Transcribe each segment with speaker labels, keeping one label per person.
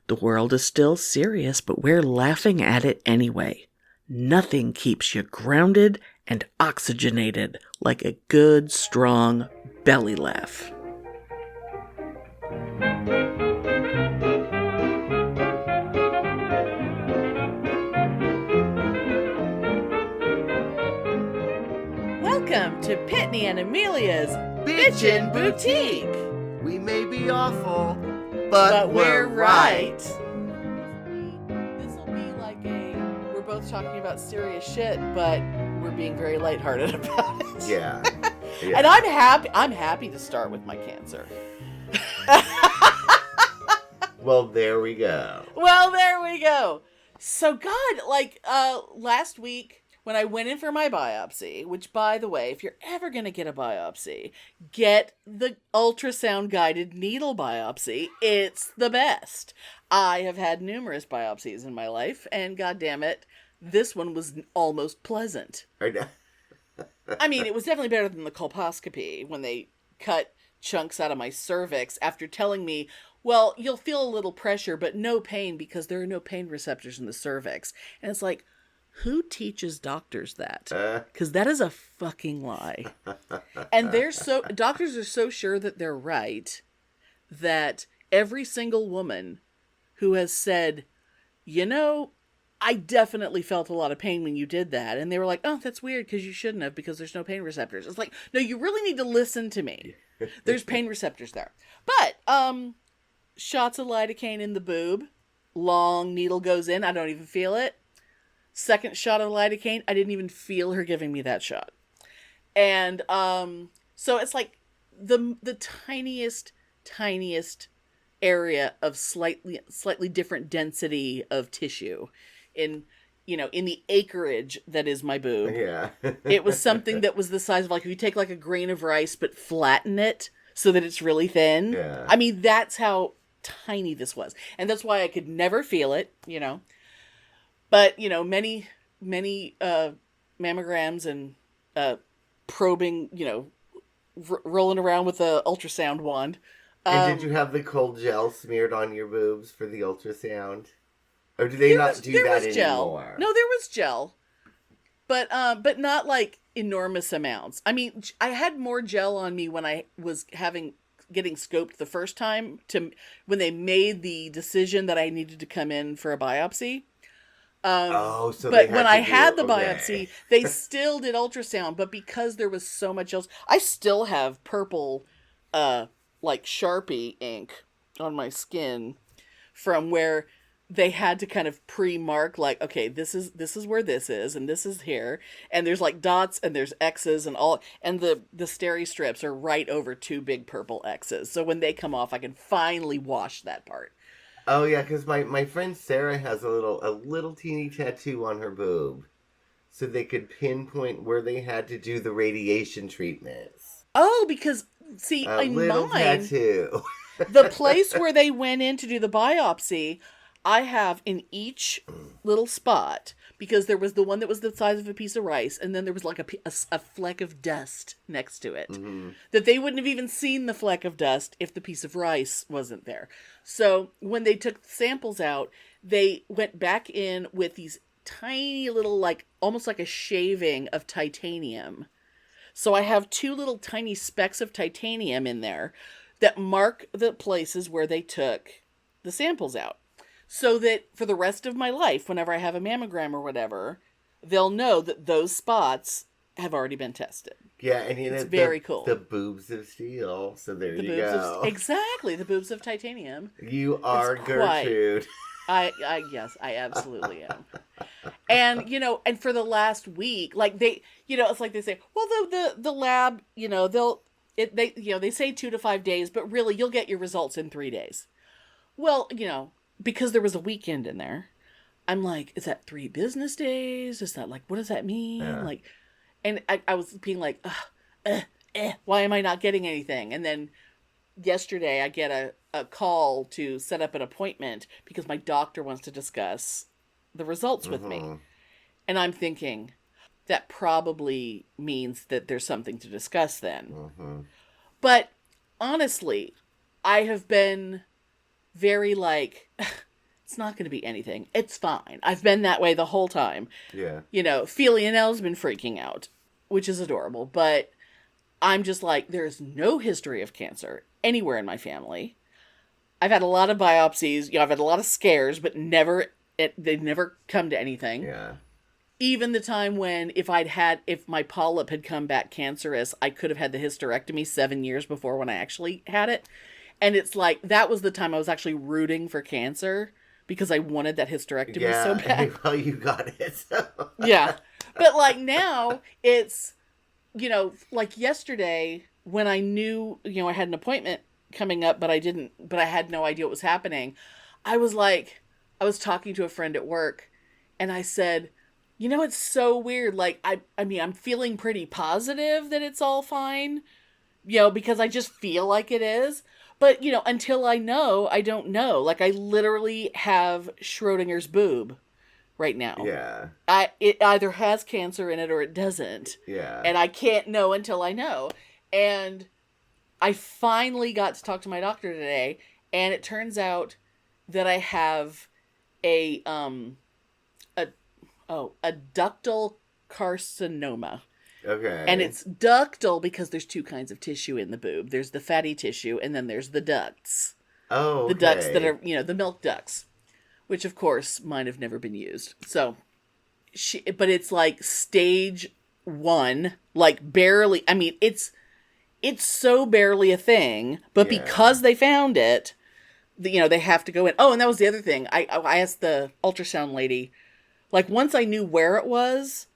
Speaker 1: The world is still serious, but we're laughing at it anyway. Nothing keeps you grounded and oxygenated like a good, strong belly laugh. Welcome to Pitney and Amelia's Bitchin' Boutique.
Speaker 2: We may be awful, but we're right.
Speaker 1: This will be like we're both talking about serious shit, but we're being very lighthearted about it.
Speaker 2: Yeah.
Speaker 1: And I'm happy to start with my cancer.
Speaker 2: Well, there we go.
Speaker 1: So God, last week when I went in for my biopsy, which, by the way, if you're ever going to get a biopsy, get the ultrasound guided needle biopsy. It's the best. I have had numerous biopsies in my life, and goddamn it, this one was almost pleasant. I mean, it was definitely better than the colposcopy when they cut chunks out of my cervix after telling me, well, you'll feel a little pressure, but no pain because there are no pain receptors in the cervix. And it's like, who teaches doctors that? Because that is a fucking lie. And doctors are so sure that they're right that every single woman who has said, you know, I definitely felt a lot of pain when you did that. And they were like, oh, that's weird because you shouldn't have because there's no pain receptors. It's like, no, you really need to listen to me. There's pain receptors there. But shots of lidocaine in the boob. Long needle goes in. I don't even feel it. Second shot of lidocaine, I didn't even feel her giving me that shot. And so it's like the tiniest area of slightly different density of tissue in the acreage that is my boob.
Speaker 2: Yeah.
Speaker 1: It was something that was the size of, like, if you take like a grain of rice but flatten it so that it's really thin.
Speaker 2: Yeah.
Speaker 1: I mean, that's how tiny this was. And that's why I could never feel it, But, many mammograms and probing, rolling around with a ultrasound wand.
Speaker 2: And did you have the cold gel smeared on your boobs for the ultrasound? Or do they not do that anymore?
Speaker 1: Gel. No, there was gel. But not like enormous amounts. I mean, I had more gel on me when I was getting scoped the first time when they made the decision that I needed to come in for a biopsy. But when I had the biopsy, they still did ultrasound, but because there was so much else, I still have purple, like Sharpie ink on my skin from where they had to kind of pre-mark, like, okay, this is where this is, and this is here, and there's like dots, and there's X's, and all, and the steri strips are right over two big purple X's, so when they come off, I can finally wash that part.
Speaker 2: Oh yeah, because my friend Sarah has a little teeny tattoo on her boob, so they could pinpoint where they had to do the radiation treatments.
Speaker 1: Oh, because see, in mine,
Speaker 2: tattoo.
Speaker 1: The place where they went in to do the biopsy, I have in each little spot, because there was the one that was the size of a piece of rice, and then there was like a fleck of dust next to it. Mm-hmm. That they wouldn't have even seen the fleck of dust if the piece of rice wasn't there. So when they took samples out, they went back in with these tiny little, like, almost like a shaving of titanium. So I have two little tiny specks of titanium in there that mark the places where they took the samples out. So that for the rest of my life, whenever I have a mammogram or whatever, they'll know that those spots have already been tested.
Speaker 2: Yeah, and
Speaker 1: it's very cool.
Speaker 2: The boobs of steel. So there you go.
Speaker 1: Exactly, the boobs of titanium.
Speaker 2: You are Gertrude.
Speaker 1: Yes, I absolutely am. And and for the last week, like they, it's like they say, well, the lab, they say 2 to 5 days, but really you'll get your results in 3 days. Well, because there was a weekend in there, I'm like, is that 3 business days? Is that, like, what does that mean? Yeah. Like, and I was being like, why am I not getting anything? And then yesterday I get a call to set up an appointment because my doctor wants to discuss the results with me. And I'm thinking, that probably means that there's something to discuss then. But honestly, I have been very, like, it's not going to be anything. It's fine. I've been that way the whole time.
Speaker 2: Yeah.
Speaker 1: You know, Nell's been freaking out, which is adorable. But I'm just like, there's no history of cancer anywhere in my family. I've had a lot of biopsies. You know, I've had a lot of scares, but they've never come to anything.
Speaker 2: Yeah.
Speaker 1: Even the time when if my polyp had come back cancerous, I could have had the hysterectomy 7 years before when I actually had it. And it's like, that was the time I was actually rooting for cancer because I wanted that hysterectomy so bad.
Speaker 2: Well, you got it. So.
Speaker 1: Yeah. But like now it's, you know, like yesterday when I knew, you know, I had an appointment coming up, but I had no idea what was happening. I was talking to a friend at work and I said, you know, it's so weird. Like, I mean, I'm feeling pretty positive that it's all fine, you know, because I just feel like it is. But, you know, until I know, I don't know. Like, I literally have Schrodinger's boob right now.
Speaker 2: Yeah.
Speaker 1: It either has cancer in it or it doesn't.
Speaker 2: Yeah.
Speaker 1: And I can't know until I know. And I finally got to talk to my doctor today, and it turns out that I have a ductal carcinoma.
Speaker 2: Okay.
Speaker 1: And it's ductal because there's two kinds of tissue in the boob. There's the fatty tissue, and then there's the ducts.
Speaker 2: Oh, okay.
Speaker 1: The ducts that are, you know, the milk ducts, which of course mine have never been used. So, but it's like stage 1, like barely. I mean, it's so barely a thing, but because they found it, you know, they have to go in. Oh, and that was the other thing. I asked the ultrasound lady, like, once I knew where it was,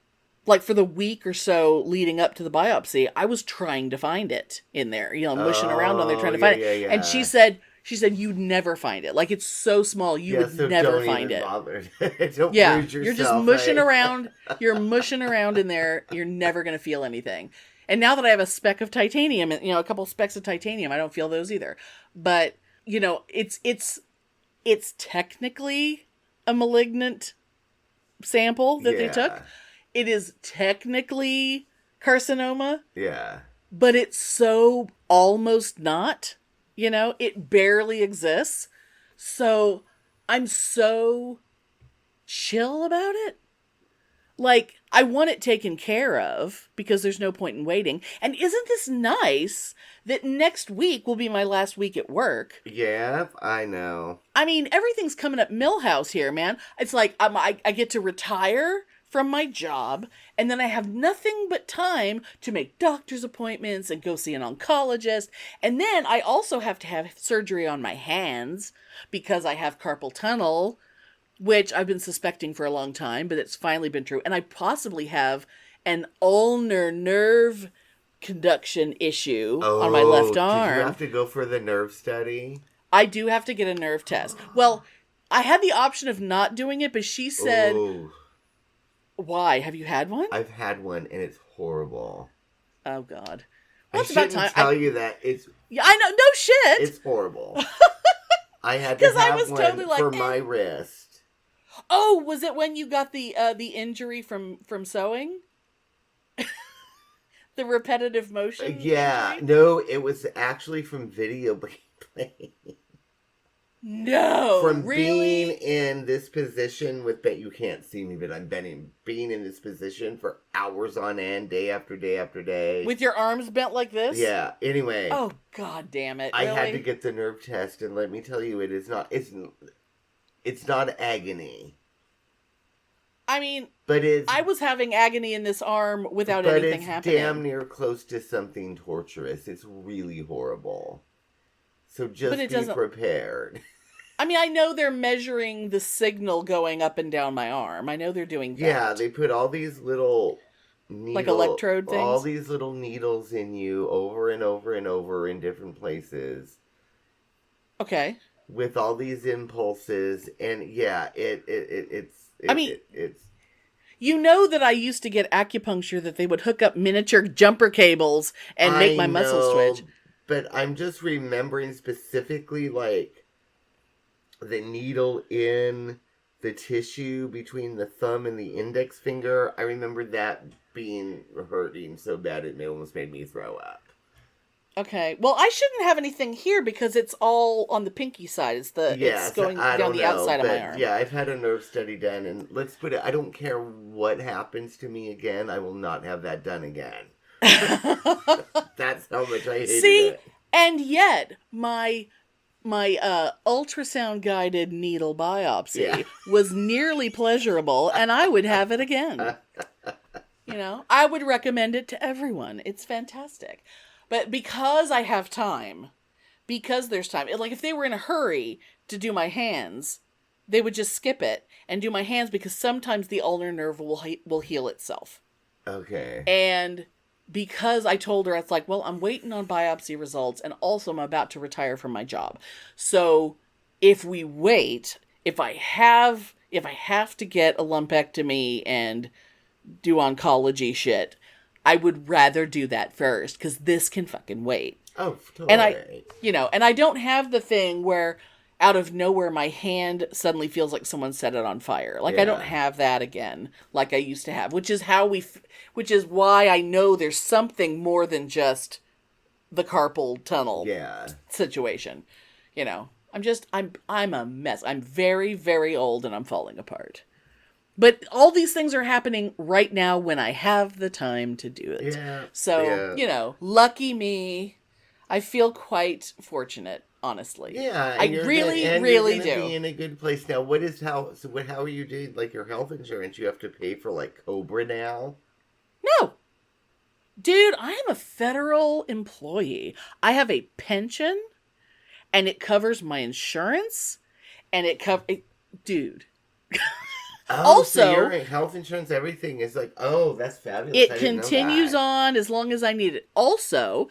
Speaker 1: like for the week or so leading up to the biopsy, I was trying to find it in there, you know, mushing around on there trying to find it. Yeah. And she said you'd never find it. Like, it's so small, you would never find it.
Speaker 2: Don't bruise yourself,
Speaker 1: you're just mushing around. You're mushing around in there. You're never going to feel anything. And now that I have a speck of titanium, you know, a couple specks of titanium, I don't feel those either. But, you know, it's technically a malignant sample that they took. It is technically carcinoma.
Speaker 2: Yeah.
Speaker 1: But it's so almost not, you know, it barely exists. So I'm so chill about it. Like, I want it taken care of because there's no point in waiting. And isn't this nice that next week will be my last week at work?
Speaker 2: Yeah, I know.
Speaker 1: I mean, everything's coming up Millhouse here, man. It's like I get to retire from my job, and then I have nothing but time to make doctor's appointments and go see an oncologist. And then I also have to have surgery on my hands because I have carpal tunnel, which I've been suspecting for a long time, but it's finally been true. And I possibly have an ulnar nerve conduction issue on my left arm.
Speaker 2: Did you have to go for the nerve study?
Speaker 1: I do have to get a nerve test. Well, I had the option of not doing it, but she said... Why? Have you had one?
Speaker 2: I've had one, and it's horrible.
Speaker 1: Oh, God.
Speaker 2: Well, I shouldn't tell you that. It's...
Speaker 1: Yeah, I know. No shit.
Speaker 2: It's horrible. I had to have one totally for my wrist.
Speaker 1: Oh, was it when you got the injury from sewing? The repetitive motion?
Speaker 2: Yeah.
Speaker 1: injury?
Speaker 2: No, it was actually from video playing.
Speaker 1: No,
Speaker 2: from
Speaker 1: really?
Speaker 2: Being in this position but you can't see me, but I'm being in this position for hours on end, day after day after day.
Speaker 1: With your arms bent like this?
Speaker 2: Yeah, anyway.
Speaker 1: Oh, God damn it.
Speaker 2: I
Speaker 1: really?
Speaker 2: had to get the nerve test, and let me tell you, it's not agony.
Speaker 1: I mean,
Speaker 2: but
Speaker 1: I was having agony in this arm without anything happening.
Speaker 2: But it's damn near close to something torturous. It's really horrible. So just be prepared.
Speaker 1: I mean, I know they're measuring the signal going up and down my arm. I know they're doing that.
Speaker 2: Yeah, they put all these little
Speaker 1: like electrode things?
Speaker 2: All these little needles in you over and over and over in different places.
Speaker 1: Okay.
Speaker 2: With all these impulses, and yeah, it's
Speaker 1: you know that I used to get acupuncture that they would hook up miniature jumper cables and make my muscles twitch.
Speaker 2: But I'm just remembering specifically, like, the needle in the tissue between the thumb and the index finger. I remember that being hurting so bad it almost made me throw up.
Speaker 1: Okay. Well, I shouldn't have anything here because it's all on the pinky side. It's
Speaker 2: Yes,
Speaker 1: going
Speaker 2: I
Speaker 1: down
Speaker 2: don't
Speaker 1: the
Speaker 2: know,
Speaker 1: outside of my
Speaker 2: but
Speaker 1: arm.
Speaker 2: yeah, I've had a nerve study done, and let's put it, I don't care what happens to me again, I will not have that done again. That's how much I hated
Speaker 1: See,
Speaker 2: it.
Speaker 1: and yet my ultrasound guided needle biopsy
Speaker 2: Yeah.
Speaker 1: was nearly pleasurable, and I would have it again. I would recommend it to everyone. It's fantastic. But because I have time, because there's time, like if they were in a hurry to do my hands, they would just skip it and do my hands because sometimes the ulnar nerve will heal itself.
Speaker 2: Okay.
Speaker 1: And because I told her, it's like, well, I'm waiting on biopsy results and also I'm about to retire from my job. So if we wait, if I have to get a lumpectomy and do oncology shit, I would rather do that first because this can fucking wait.
Speaker 2: Oh, totally.
Speaker 1: And I don't have the thing where out of nowhere my hand suddenly feels like someone set it on fire. Like I don't have that again like I used to have, which is why I know there's something more than just the carpal tunnel situation. I'm a mess. I'm very, very old and I'm falling apart. But all these things are happening right now when I have the time to do it.
Speaker 2: Yeah.
Speaker 1: So, lucky me. I feel quite fortunate, honestly.
Speaker 2: Yeah,
Speaker 1: I really, really
Speaker 2: you're
Speaker 1: do.
Speaker 2: Be in a good place now. How are you doing? Like your health insurance, you have to pay for like Cobra now.
Speaker 1: No, dude, I am a federal employee. I have a pension, and it covers my insurance, and dude.
Speaker 2: Oh,
Speaker 1: Also,
Speaker 2: so your health insurance, everything is like, oh, that's fabulous.
Speaker 1: It continues on as long as I need it. Also,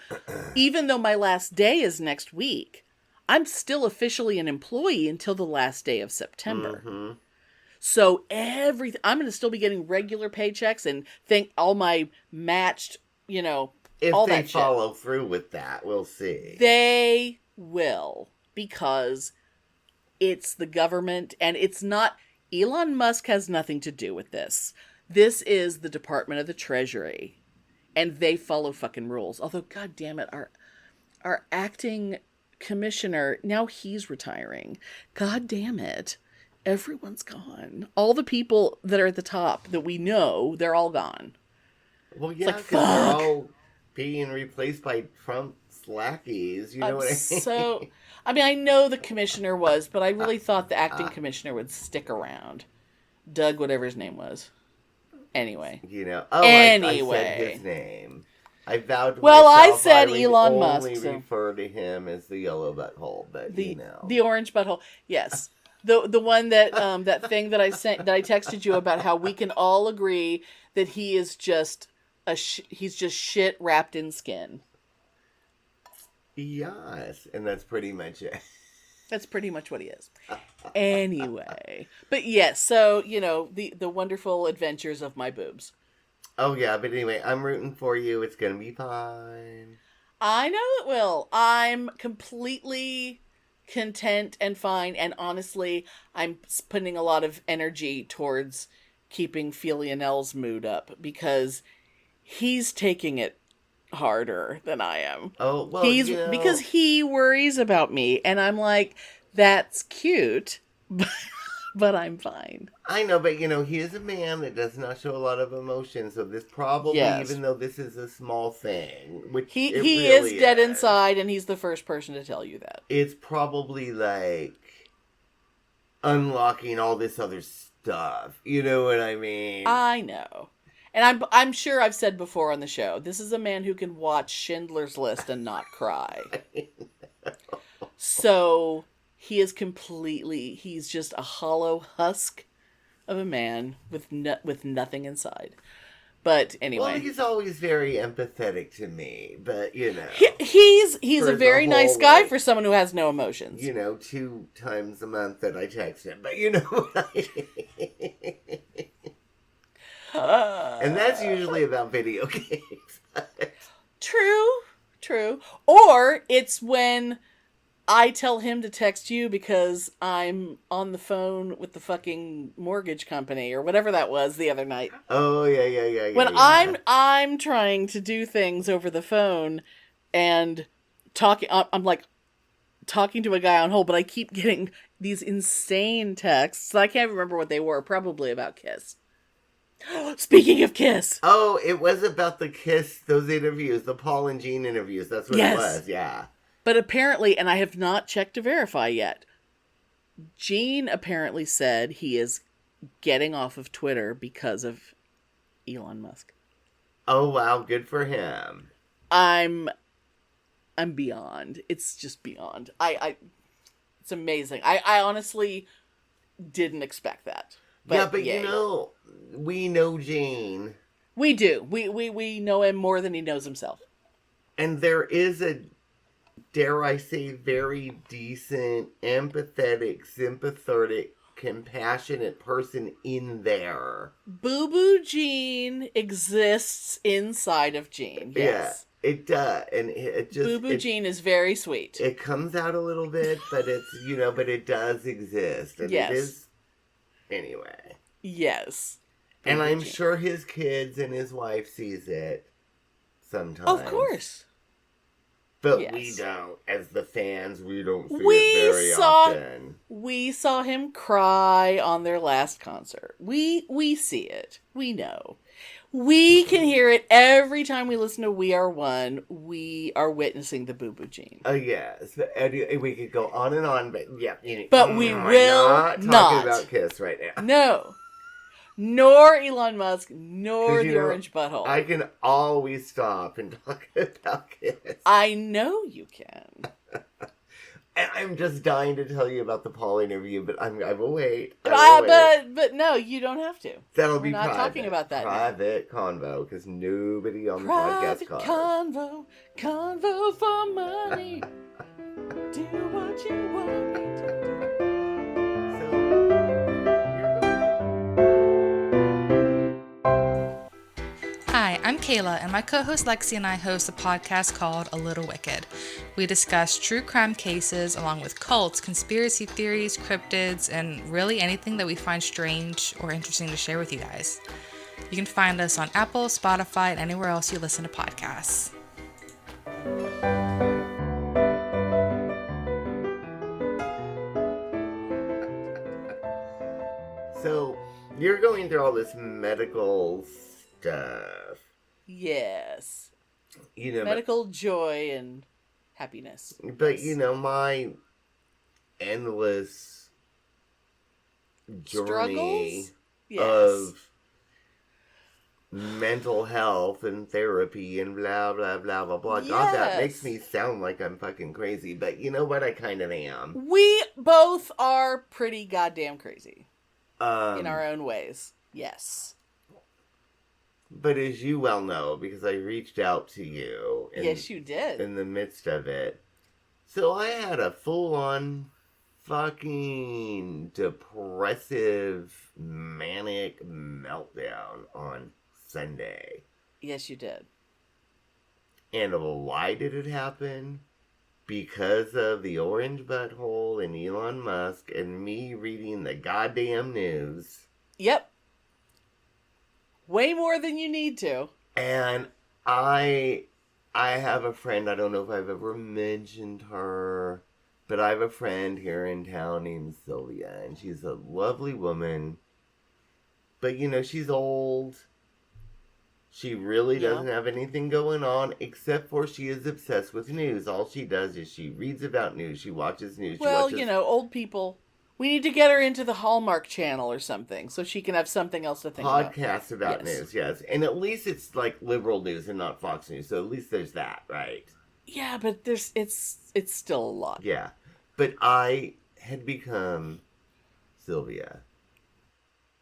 Speaker 1: even though my last day is next week, I'm still officially an employee until the last day of September.
Speaker 2: Mm-hmm.
Speaker 1: So I'm going to still be getting regular paychecks and all my matched,
Speaker 2: if
Speaker 1: all that
Speaker 2: they
Speaker 1: shit.
Speaker 2: follow through with that, we'll see.
Speaker 1: They will, because it's the government and it's not. Elon Musk has nothing to do with this. This is the Department of the Treasury, and they follow fucking rules. Although, god damn it, our acting commissioner, now he's retiring. God damn it. Everyone's gone. All the people that are at the top that we know, they're all gone.
Speaker 2: Well, yeah, because they're all being replaced by Trump's lackeys. You know what I mean?
Speaker 1: I know the commissioner was, but I really thought the acting commissioner would stick around. Doug, whatever his name was. Anyway.
Speaker 2: I said his name. I vowed to
Speaker 1: myself I said
Speaker 2: I would
Speaker 1: Elon Musk.
Speaker 2: Only refer to him as the yellow butthole, but
Speaker 1: the orange butthole. Yes, the one that that thing that I texted you about how we can all agree that he is just he's just shit wrapped in skin.
Speaker 2: Yes, and that's pretty much it.
Speaker 1: That's pretty much what he is. Anyway. But yes, so, the wonderful adventures of my boobs.
Speaker 2: Oh, yeah, but anyway, I'm rooting for you. It's going to be fine.
Speaker 1: I know it will. I'm completely content and fine. And honestly, I'm putting a lot of energy towards keeping Lionel's mood up because he's taking it harder than I am.
Speaker 2: Oh, well,
Speaker 1: because he worries about me, and I'm like, that's cute, but I'm fine.
Speaker 2: I know, but he is a man that does not show a lot of emotion, so this probably, even though this is a small thing, which
Speaker 1: he
Speaker 2: really
Speaker 1: is dead inside, and he's the first person to tell you that.
Speaker 2: It's probably like unlocking all this other stuff. You know what I mean?
Speaker 1: I know. And I'm sure I've said before on the show, this is a man who can watch Schindler's List and not cry. So he's just a hollow husk of a man with nothing inside. But anyway.
Speaker 2: Well, he's always very empathetic to me, but
Speaker 1: he's a very nice guy for someone who has no emotions.
Speaker 2: 2 times a month that I text him, but you know what I mean. And that's usually about video games.
Speaker 1: True. Or it's when I tell him to text you because I'm on the phone with the fucking mortgage company or whatever that was the other night.
Speaker 2: Oh, yeah.
Speaker 1: When I'm trying to do things over the phone and I'm like talking to a guy on hold, but I keep getting these insane texts. I can't remember what they were, probably about Kiss. Speaking of Kiss.
Speaker 2: Oh, it was about the Kiss, those interviews, the Paul and Jean interviews. That's what it was, yeah.
Speaker 1: But apparently, and I have not checked to verify yet, Gene apparently said he is getting off of Twitter because of Elon Musk.
Speaker 2: Oh, wow, good for him.
Speaker 1: I'm beyond. It's just beyond. It's amazing. I honestly didn't expect that.
Speaker 2: But
Speaker 1: yay.
Speaker 2: you know, we know Gene.
Speaker 1: We do. We know him more than he knows himself.
Speaker 2: And there is a, dare I say, very decent, empathetic, sympathetic, compassionate person in there.
Speaker 1: Boo Gene exists inside of Gene. Yes.
Speaker 2: Yeah, it does. And it just...
Speaker 1: Boo Gene is very sweet.
Speaker 2: It comes out a little bit, but it's, but it does exist. And
Speaker 1: yes.
Speaker 2: It is... Anyway.
Speaker 1: Yes.
Speaker 2: And
Speaker 1: Boo-Boo
Speaker 2: I'm
Speaker 1: Gene.
Speaker 2: sure his kids and his wife sees it sometimes.
Speaker 1: Of course.
Speaker 2: But
Speaker 1: yes.
Speaker 2: we don't. As the fans, we don't see it very often.
Speaker 1: We saw him cry on their last concert. We see it. We know. We can hear it every time we listen to We Are One. We are witnessing the Boo Gene.
Speaker 2: Oh, yes. We could go on and on, but yeah.
Speaker 1: But we will
Speaker 2: not. Talking about Kiss right now.
Speaker 1: No. Nor Elon Musk, nor the Orange Butthole.
Speaker 2: I can always stop and talk about Kiss.
Speaker 1: I know you can.
Speaker 2: And I'm just dying to tell you about the Paul interview, but I will wait.
Speaker 1: But no, you don't have to.
Speaker 2: That'll
Speaker 1: We're
Speaker 2: be
Speaker 1: not
Speaker 2: private.
Speaker 1: Talking about that.
Speaker 2: Private convo, because nobody on the podcast calls.
Speaker 1: Convo for money. Do what you want me to do.
Speaker 3: Hi, I'm Kayla, and my co-host Lexi and I host a podcast called A Little Wicked. We discuss true crime cases along with cults, conspiracy theories, cryptids, and really anything that we find strange or interesting to share with you guys. You can find us on Apple, Spotify, and anywhere else you listen to podcasts.
Speaker 2: So, you're going through all this medical stuff.
Speaker 1: Yes.
Speaker 2: Medical
Speaker 1: joy and happiness.
Speaker 2: But, my endless journey of mental health and therapy and blah, blah, blah, blah, blah.
Speaker 1: Yes.
Speaker 2: God, that makes me sound like I'm fucking crazy. But you know what? I kind of am.
Speaker 1: We both are pretty goddamn crazy. In our own ways. Yes.
Speaker 2: But as you well know, because I reached out to you.
Speaker 1: Yes, you did.
Speaker 2: In the midst of it. So I had a full-on fucking depressive, manic meltdown on Sunday.
Speaker 1: Yes, you did.
Speaker 2: And why did it happen? Because of the orange butthole and Elon Musk and me reading the goddamn news.
Speaker 1: Yep. Way more than you need to.
Speaker 2: And I have a friend, I don't know if I've ever mentioned her, but I have a friend here in town named Sylvia, and she's a lovely woman. But, she's old. She really doesn't have anything going on, except for she is obsessed with news. All she does is she reads about news, she watches news.
Speaker 1: Old people. We need to get her into the Hallmark Channel or something, so she can have something else to think about.
Speaker 2: Podcasts about news, yes. And at least it's like liberal news and not Fox News, so at least there's that, right?
Speaker 1: Yeah, but it's still a lot.
Speaker 2: Yeah. But I had become Sylvia.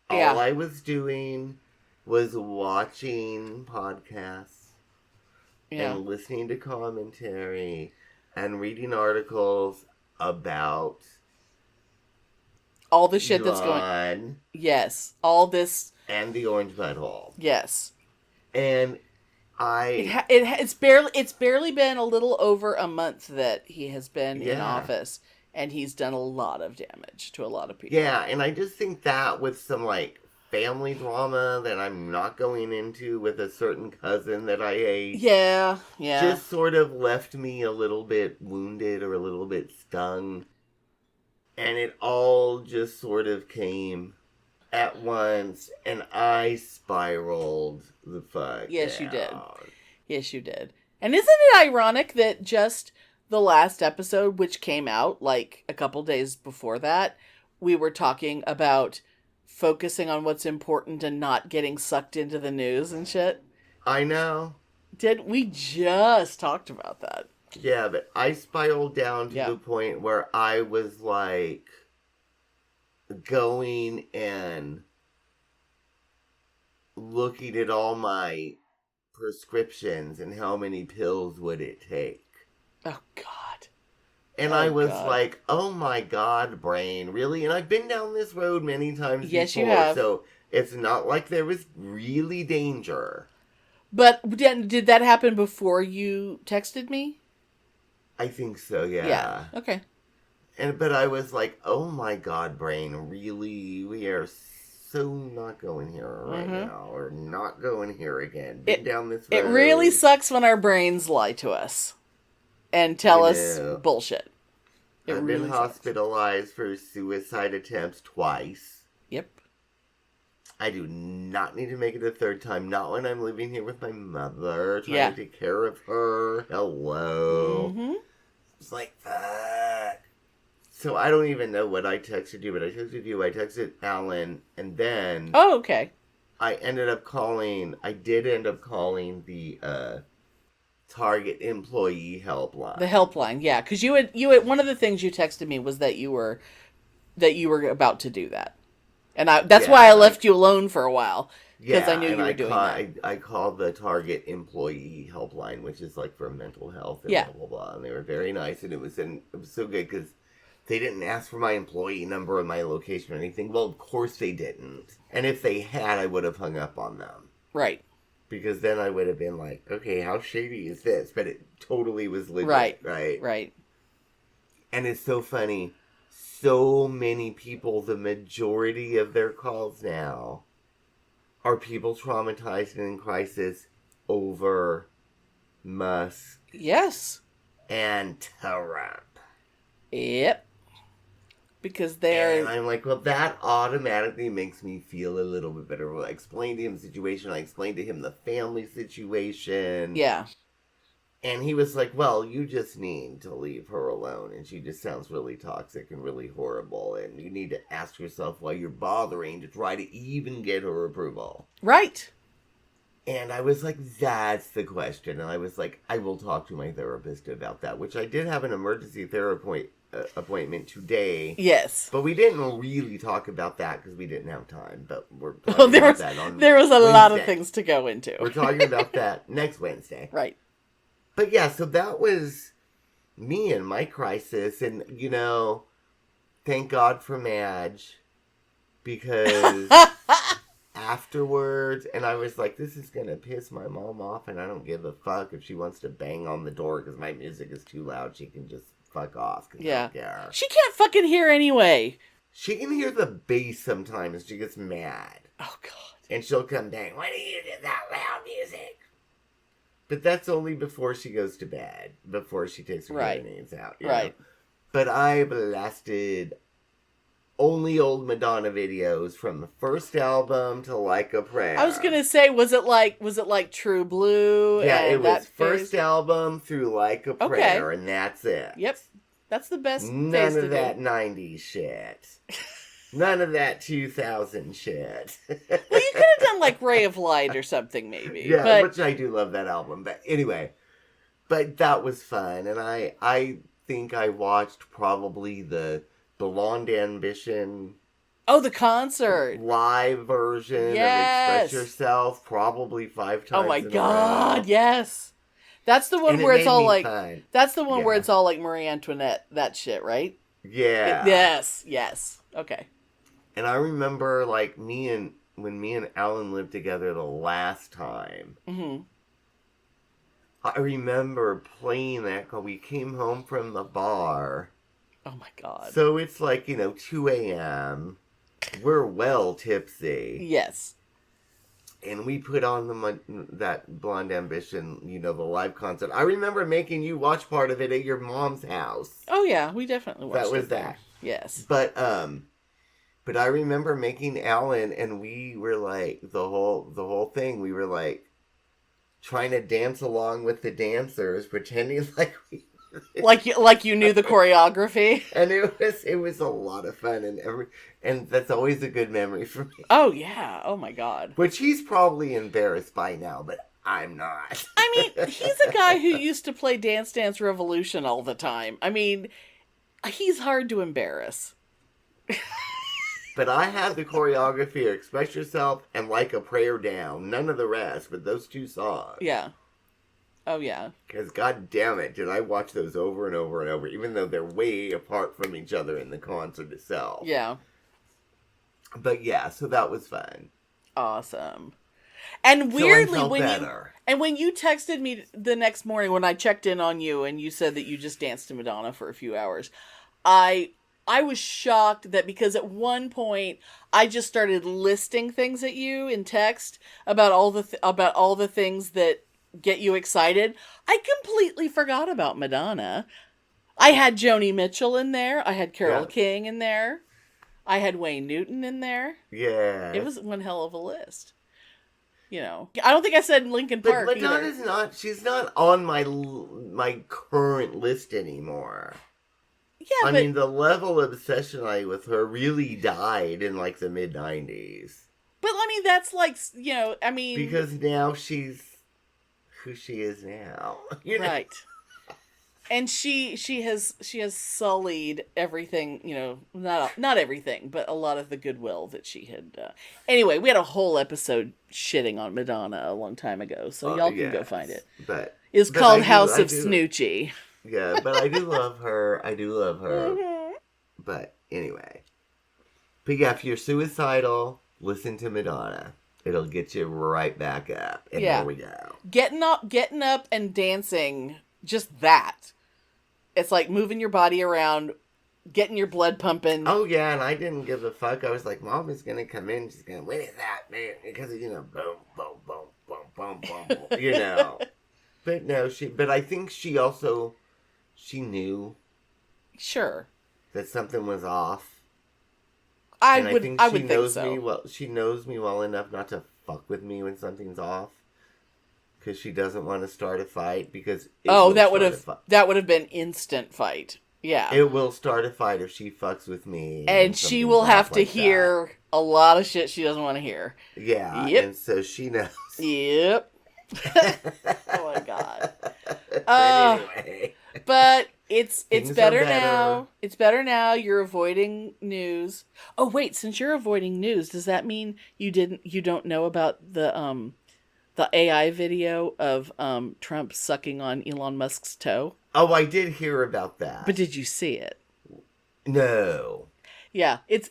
Speaker 1: Yeah.
Speaker 2: All I was doing was watching podcasts and listening to commentary and reading articles about
Speaker 1: all the shit that's going on. Yes. All this.
Speaker 2: And the orange butthole.
Speaker 1: Yes.
Speaker 2: And
Speaker 1: it's barely been a little over a month that he has been in office, and he's done a lot of damage to a lot of people.
Speaker 2: Yeah, and I just think that with some family drama that I'm not going into with a certain cousin that I hate.
Speaker 1: Yeah.
Speaker 2: Just sort of left me a little bit wounded or a little bit stung. And it all just sort of came at once, and I spiraled the fuck
Speaker 1: Yes,
Speaker 2: down.
Speaker 1: you did. Yes, you did. And isn't it ironic that just the last episode, which came out like a couple days before that, we were talking about focusing on what's important and not getting sucked into the news and shit?
Speaker 2: I know.
Speaker 1: We just talked about that.
Speaker 2: Yeah, but I spiraled down to
Speaker 1: Yeah.
Speaker 2: the point where I was like going and looking at all my prescriptions and how many pills would it take.
Speaker 1: Oh, God.
Speaker 2: And
Speaker 1: Oh,
Speaker 2: I was
Speaker 1: God.
Speaker 2: like, oh my God, brain, really? And I've been down this road many times
Speaker 1: Yes,
Speaker 2: before,
Speaker 1: you have.
Speaker 2: so it's not like there was really danger.
Speaker 1: But did that happen before you texted me?
Speaker 2: I think so, yeah.
Speaker 1: Yeah. Okay.
Speaker 2: But I was like, oh my God, brain, really? We are so not going here right now, or not going here again. Been down this road.
Speaker 1: It really sucks when our brains lie to us and tell us bullshit.
Speaker 2: I've been hospitalized for suicide attempts twice.
Speaker 1: Yep.
Speaker 2: I do not need to make it a third time. Not when I'm living here with my mother, trying to take care of her. Hello.
Speaker 1: Mm-hmm.
Speaker 2: It's like, fuck. So I don't even know what I texted you, but I texted you, I texted Alan, and then...
Speaker 1: Oh, okay.
Speaker 2: I did end up calling the Target employee helpline.
Speaker 1: The helpline, yeah. Because you had one of the things you texted me was that you were about to do that. And that's why I left you alone for a while. Because I knew you were doing that.
Speaker 2: I called the Target employee helpline, which is like for mental health and blah, blah, blah. And they were very nice. And it was so good because they didn't ask for my employee number or my location or anything. Well, of course they didn't. And if they had, I would have hung up on them.
Speaker 1: Right.
Speaker 2: Because then I would have been like, okay, how shady is this? But it totally was legit. Right. And it's so funny. So many people, the majority of their calls now are people traumatized and in crisis over Musk.
Speaker 1: Yes.
Speaker 2: And Trump.
Speaker 1: Yep. Because they're...
Speaker 2: And I'm like, well, that automatically makes me feel a little bit better. Well, I explained to him the situation. I explained to him the family situation.
Speaker 1: Yeah.
Speaker 2: And he was like, well, you just need to leave her alone. And she just sounds really toxic and really horrible. And you need to ask yourself why you're bothering to try to even get her approval.
Speaker 1: Right.
Speaker 2: And I was like, that's the question. And I was like, I will talk to my therapist about that. Which I did have an emergency therapy appointment today.
Speaker 1: Yes.
Speaker 2: But we didn't really talk about that because we didn't have time. But we're talking about that on
Speaker 1: There was a
Speaker 2: Wednesday.
Speaker 1: lot of things to go into.
Speaker 2: We're talking about that next Wednesday.
Speaker 1: Right.
Speaker 2: But yeah, so that was me and my crisis. And, you know, thank God for Madge. Because afterwards, and I was like, this is going to piss my mom off. And I don't give a fuck if she wants to bang on the door because my music is too loud. She can just fuck off. I don't care.
Speaker 1: She can't fucking hear anyway.
Speaker 2: She can hear the bass sometimes. She gets mad.
Speaker 1: Oh, God.
Speaker 2: And she'll come bang. Why do you do that loud music? But that's only before she goes to bed. Before she takes her hearing aids out. You know? But I blasted only old Madonna videos from the first album to Like a Prayer.
Speaker 1: I was gonna say, was it like True Blue?
Speaker 2: Yeah,
Speaker 1: and
Speaker 2: it was first album through Like a Prayer, and that's it.
Speaker 1: Yep, that's the best.
Speaker 2: None of that 90s shit. None of that 2000 shit.
Speaker 1: Well, you could have done like Ray of Light or something, maybe.
Speaker 2: Yeah, which I do love that album. But anyway, but that was fun, and I think I watched probably the Blonde Ambition.
Speaker 1: Oh, the concert
Speaker 2: live version of Express Yourself probably 5 times.
Speaker 1: Oh my God, yes. That's the one where it's all like fun. That's the one where it's all like Marie Antoinette, that shit, right?
Speaker 2: Yeah.
Speaker 1: Yes. Okay.
Speaker 2: And I remember like when me and Alan lived together the last time. Mm-hmm. I remember playing that because we came home from the bar.
Speaker 1: Oh my God.
Speaker 2: So it's like, 2 a.m. we're well tipsy.
Speaker 1: Yes.
Speaker 2: And we put on that Blonde Ambition, the live concert. I remember making you watch part of it at your mom's house.
Speaker 1: Oh yeah, we definitely watched
Speaker 2: that was
Speaker 1: it there.
Speaker 2: that.
Speaker 1: Yes.
Speaker 2: But I remember making Alan, and we were like the whole thing. We were like trying to dance along with the dancers, pretending like we.
Speaker 1: like you knew the choreography.
Speaker 2: And it was a lot of fun, and that's always a good memory for me.
Speaker 1: Oh yeah. Oh my God.
Speaker 2: Which he's probably embarrassed by now, but I'm not.
Speaker 1: I mean, he's a guy who used to play Dance Dance Revolution all the time. I mean, he's hard to embarrass.
Speaker 2: But I had the choreography of Express Yourself and Like a Prayer Down. None of the rest, but those two songs.
Speaker 1: Yeah. Oh, yeah.
Speaker 2: Because, god damn it, did I watch those over and over and over, even though they're way apart from each other in the concert itself.
Speaker 1: Yeah.
Speaker 2: But yeah, so that was fun.
Speaker 1: Awesome. And weirdly,
Speaker 2: when
Speaker 1: when you texted me the next morning, when I checked in on you and you said that you just danced to Madonna for a few hours, I was shocked that because at one point I just started listing things at you in text about all the things that get you excited. I completely forgot about Madonna. I had Joni Mitchell in there. I had Carole King in there. I had Wayne Newton in there.
Speaker 2: Yeah.
Speaker 1: It was one hell of a list. I don't think I said Linkin Park.
Speaker 2: But Madonna's she's not on my current list anymore.
Speaker 1: Yeah,
Speaker 2: I mean, the level of obsession with her really died in like the mid-90s.
Speaker 1: But I mean, that's like,
Speaker 2: because now she's who she is now.
Speaker 1: Right. And she has sullied everything, not everything, but a lot of the goodwill that she had. Anyway, we had a whole episode shitting on Madonna a long time ago, so y'all can go find it. It's called House of Snoochie.
Speaker 2: Yeah, but I do love her.
Speaker 1: Mm-hmm.
Speaker 2: But anyway. But yeah, if you're suicidal, listen to Madonna. It'll get you right back up. And there we go.
Speaker 1: Getting up and dancing, just that. It's like moving your body around, getting your blood pumping.
Speaker 2: Oh yeah, and I didn't give a fuck. I was like, Mom is gonna come in, she's gonna, what is that, man? Because boom, boom, boom, boom, boom, boom, boom, But no, but I think she knew.
Speaker 1: Sure.
Speaker 2: That something was off.
Speaker 1: I would think so.
Speaker 2: She knows me well enough not to fuck with me when something's off. Because she doesn't want to start a fight. Because
Speaker 1: that would have been instant fight. Yeah.
Speaker 2: It will start a fight if she fucks with me.
Speaker 1: And she will have to hear a lot of shit she doesn't want to hear.
Speaker 2: Yeah.
Speaker 1: Yep.
Speaker 2: And so she knows.
Speaker 1: Yep. Oh my God.
Speaker 2: Anyway.
Speaker 1: But it's better now. It's better now. You're avoiding news. Oh wait, since you're avoiding news, does that mean you don't know about the AI video of Trump sucking on Elon Musk's toe?
Speaker 2: Oh, I did hear about that.
Speaker 1: But did you see it?
Speaker 2: No.
Speaker 1: Yeah, it's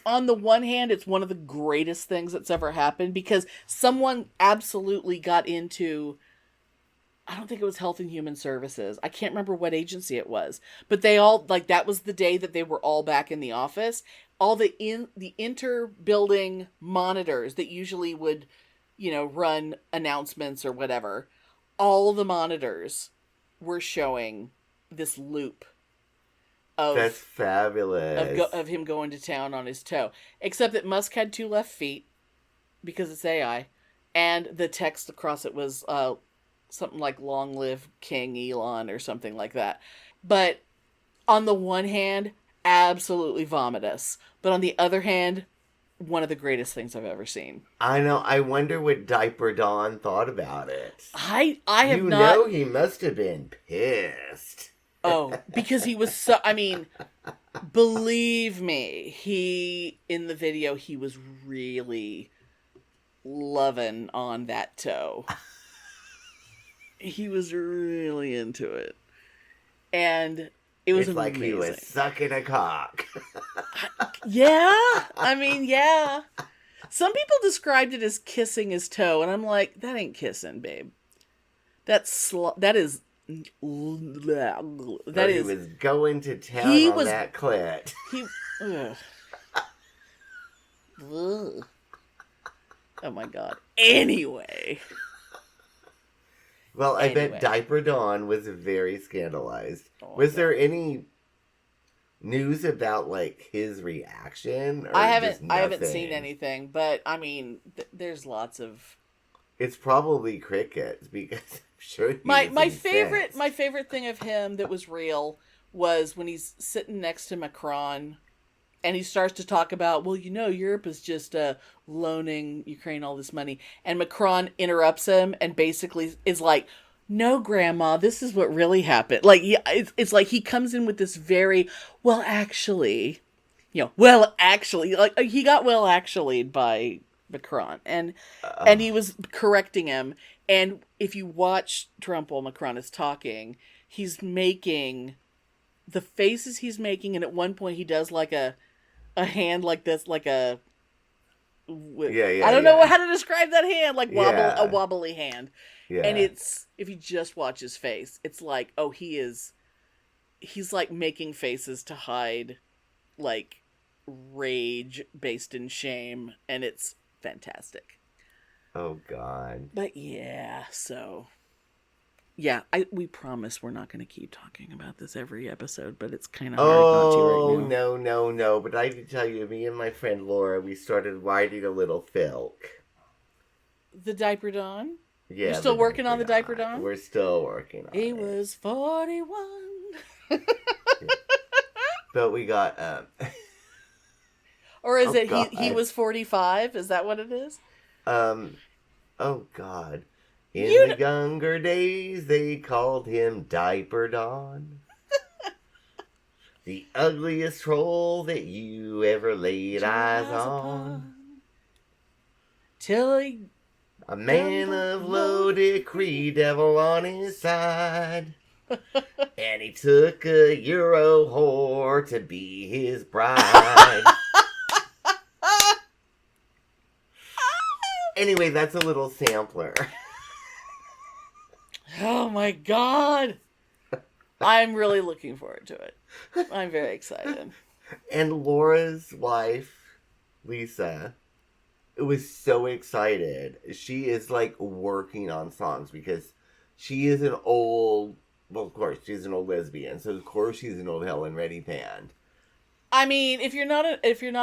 Speaker 1: on the one hand, it's one of the greatest things that's ever happened because someone absolutely got into, I don't think it was Health and Human Services. I can't remember what agency it was, but they all, like, that was the day that they were all back in the office. All the inter-building monitors that usually would, run announcements or whatever, all the monitors were showing this loop
Speaker 2: that's fabulous.
Speaker 1: Of him going to town on his toe. Except that Musk had 2 left feet because it's AI. And the text across it was something like "Long live King Elon" or something like that. But on the one hand, absolutely vomitous. But on the other hand, one of the greatest things I've ever seen. I
Speaker 2: know. I wonder what Diaper Don thought about it.
Speaker 1: I have not...
Speaker 2: You know he must have been pissed.
Speaker 1: Oh, because he was so... I mean, believe me, in the video, he was really loving on that toe. He was really into it. And it was amazing.
Speaker 2: Like he was sucking a cock.
Speaker 1: Yeah. I mean, yeah. Some people described it as kissing his toe, and I'm like, that ain't kissing, babe. That is...
Speaker 2: He was going to town on that clit.
Speaker 1: Oh my god. Anyway.
Speaker 2: Well, I
Speaker 1: Anyway.
Speaker 2: bet Diaper Dawn was very scandalized.
Speaker 1: Oh,
Speaker 2: Was there any news about, like, his reaction? Or
Speaker 1: I
Speaker 2: just
Speaker 1: haven't
Speaker 2: nothing?
Speaker 1: seen anything, but I mean, there's lots of.
Speaker 2: It's probably crickets because I'm sure he
Speaker 1: My
Speaker 2: was
Speaker 1: favorite
Speaker 2: incensed.
Speaker 1: thing of him that was real was when he's sitting next to Macron, and he starts to talk about, well, Europe is just loaning Ukraine all this money, and Macron interrupts him and basically is like, no, Grandma, this is what really happened. Like, yeah, it's like he comes in with this very, well, actually, like he got well actually'd by Macron, and he was correcting him. And if you watch Trump while Macron is talking, he's making the faces he's making, and at one point he does like a hand like this, like a I don't know how to describe that hand, like a wobbly hand.
Speaker 2: Yeah.
Speaker 1: And it's, if you just watch his face, it's like, oh, he's like making faces to hide like rage based in shame, and it's fantastic.
Speaker 2: Oh God.
Speaker 1: But yeah, so yeah, we promise we're not going to keep talking about this every episode, but it's kind of hard not to right now.
Speaker 2: No. But I can tell you, me and my friend Laura, we started writing a little filk.
Speaker 1: The Diaper Dawn?
Speaker 2: Yeah.
Speaker 1: You're still working on the Diaper Dawn?
Speaker 2: We're still working on it.
Speaker 1: He was 41.
Speaker 2: Yeah. But we got...
Speaker 1: Or is he was 45? Is that what it is?
Speaker 2: Oh God. In the younger days, they called him Diaper Dawn. The ugliest troll that you ever laid eyes on.
Speaker 1: Till he...
Speaker 2: A man of low degree, devil on his side. And he took a Euro whore to be his bride. Anyway, that's a little sampler.
Speaker 1: Oh my God. I'm really looking forward to it. I'm very excited.
Speaker 2: And Laura's wife, Lisa, was so excited. She is like working on songs because she is an old, well, of course, she's an old lesbian. So of course she's an old Helen Reddy fan.
Speaker 1: I mean, if you're not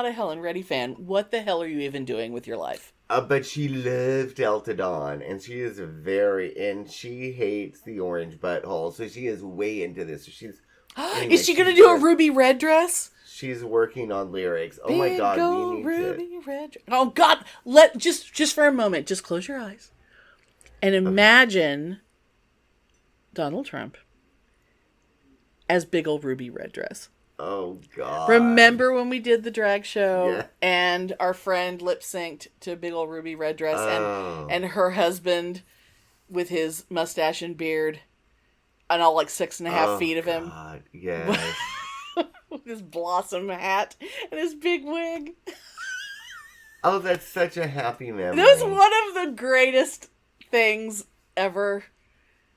Speaker 1: a Helen Reddy fan, what the hell are you even doing with your life?
Speaker 2: But she loved Delta Dawn, and she is and she hates the orange butthole, so she is way into this. So she's anyway,
Speaker 1: is she gonna do a ruby red dress?
Speaker 2: She's working on lyrics. Oh my God, we need
Speaker 1: ruby red dress. Oh God, just for a moment, just close your eyes and imagine Donald Trump as big old ruby red dress.
Speaker 2: Oh God!
Speaker 1: Remember when we did the drag show,
Speaker 2: yeah,
Speaker 1: and our friend lip synced to a big old ruby red dress, and her husband with his mustache and beard, and all like 6.5 feet of him.
Speaker 2: God, yes.
Speaker 1: With his blossom hat and his big wig.
Speaker 2: Oh, that's such a happy memory.
Speaker 1: That was one of the greatest things ever.